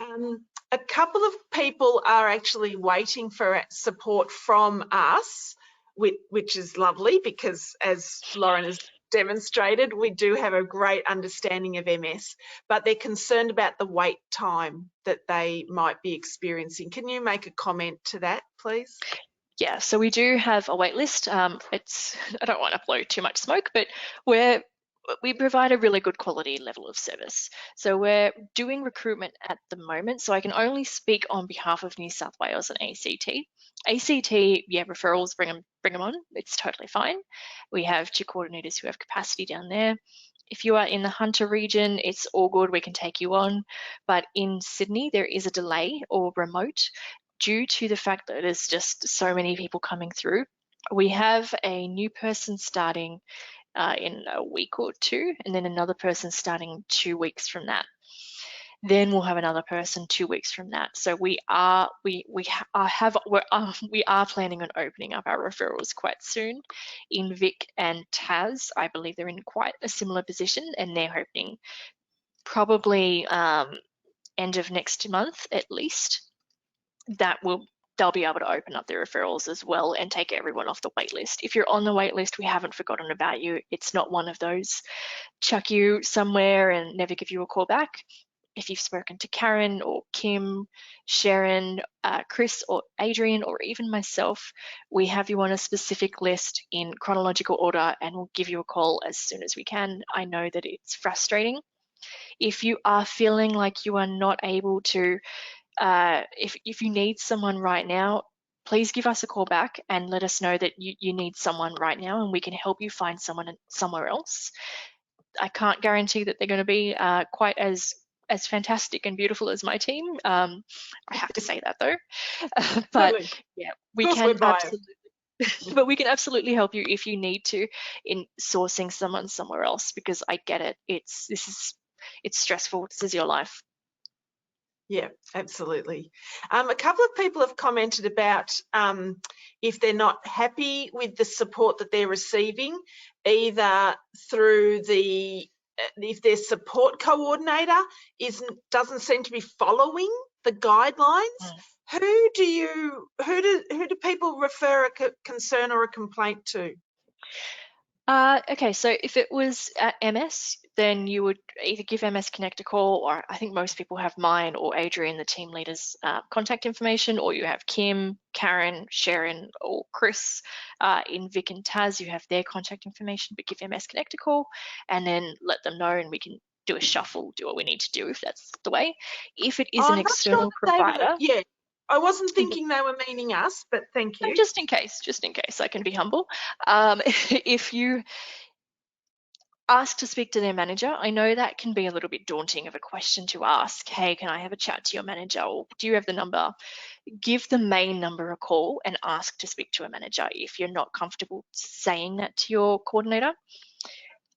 A couple of people are actually waiting for support from us, which is lovely because, as Lauren has demonstrated, we do have a great understanding of MS, but they're concerned about the wait time that they might be experiencing. Can you make a comment to that, please? Yeah, so we do have a wait list. I don't want to blow too much smoke, but we provide a really good quality level of service. So we're doing recruitment at the moment, so I can only speak on behalf of New South Wales and ACT. ACT, yeah, referrals, bring them on. It's totally fine. We have 2 coordinators who have capacity down there. If you are in the Hunter region, it's all good, we can take you on. But in Sydney, there is a delay or remote due to the fact that there's just so many people coming through. We have a new person starting in a week or 2, and then another person starting 2 weeks from that. Then we'll have another person 2 weeks from that. So we are planning on opening up our referrals quite soon. In Vic and Tas, I believe they're in quite a similar position, and they're hoping probably end of next month at least. They'll be able to open up their referrals as well and take everyone off the wait list. If you're on the wait list, we haven't forgotten about you. It's not one of those chuck you somewhere and never give you a call back. If you've spoken to Karen or Kim, Sharon, Chris or Adrian, or even myself, we have you on a specific list in chronological order and we'll give you a call as soon as we can. I know that it's frustrating. If you are feeling like you are not able to if you need someone right now, please give us a call back and let us know that you need someone right now and we can help you find someone somewhere else. I can't guarantee that they're going to be quite as fantastic and beautiful as my team. I have to say that though. But yeah, we can absolutely, but we can absolutely help you if you need to in sourcing someone somewhere else, because I get it. It's stressful. This is your life. Yeah, absolutely. A couple of people have commented about if they're not happy with the support that they're receiving, either through if their support coordinator doesn't seem to be following the guidelines. Who do people refer a concern or a complaint to? Okay, so if it was at MS, then you would either give MS Connect a call, or I think most people have mine or Adrian, the team leader's contact information, or you have Kim, Karen, Sharon, or Chris. In Vic and Tas, you have their contact information, but give MS Connect a call and then let them know and we can do a shuffle, do what we need to do if that's the way. If it is an external provider. Yeah. I wasn't thinking they were meaning us, but thank you. Just in case, I can be humble. ask to speak to their manager. I know that can be a little bit daunting of a question to ask. Hey, can I have a chat to your manager? Or do you have the number? Give the main number a call and ask to speak to a manager if you're not comfortable saying that to your coordinator.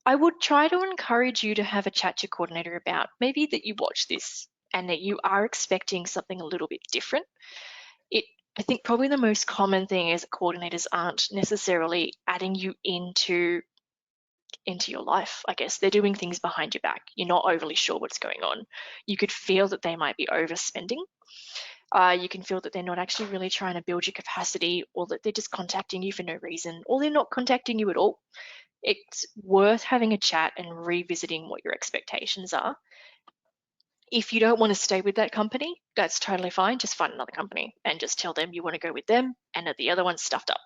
I would try to encourage you to have a chat to your coordinator about maybe that you watch this and that you are expecting something a little bit different. I think probably the most common thing is that coordinators aren't necessarily adding you into your life. I guess they're doing things behind your back. You're not overly sure what's going on. You could feel that they might be overspending. You can feel that they're not actually really trying to build your capacity, or that they're just contacting you for no reason, or they're not contacting you at all. It's worth having a chat and revisiting what your expectations are. If you don't want to stay with that company, that's totally fine. Just find another company and just tell them you want to go with them and that the other one's stuffed up.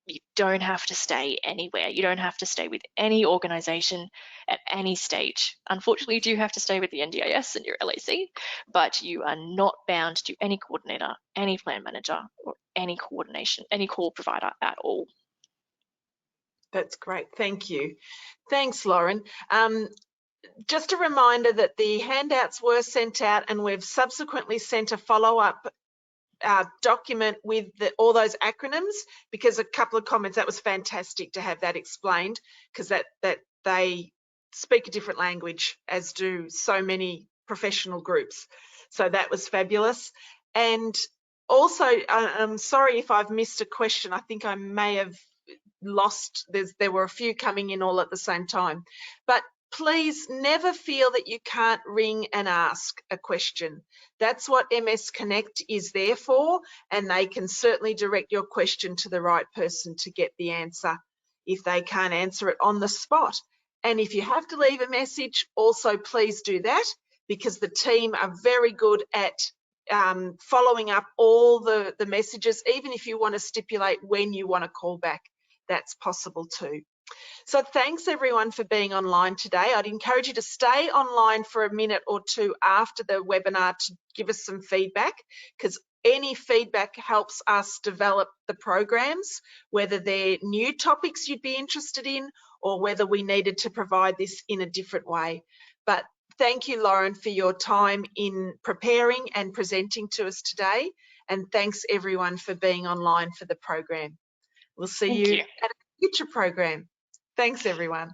You don't have to stay anywhere. You don't have to stay with any organisation at any stage. Unfortunately, you do have to stay with the NDIS and your LAC, but you are not bound to any coordinator, any plan manager, or any coordination, any call provider at all. That's great. Thank you. Thanks, Lauren. Just a reminder that the handouts were sent out, and we've subsequently sent a follow-up document with all those acronyms, because a couple of comments, that was fantastic to have that explained, because that they speak a different language, as do so many professional groups. So that was fabulous. And also, I'm sorry if I've missed a question. I think I may have lost, there were a few coming in all at the same time, but please never feel that you can't ring and ask a question. That's what MS Connect is there for, and they can certainly direct your question to the right person to get the answer if they can't answer it on the spot. And if you have to leave a message, also please do that, because the team are very good at following up all the messages. Even if you want to stipulate when you want to call back, that's possible too. So thanks everyone for being online today. I'd encourage you to stay online for a minute or two after the webinar to give us some feedback, because any feedback helps us develop the programs, whether they're new topics you'd be interested in or whether we needed to provide this in a different way. But thank you, Lauren, for your time in preparing and presenting to us today. And thanks everyone for being online for the program. We'll see you at a future program. Thanks, everyone.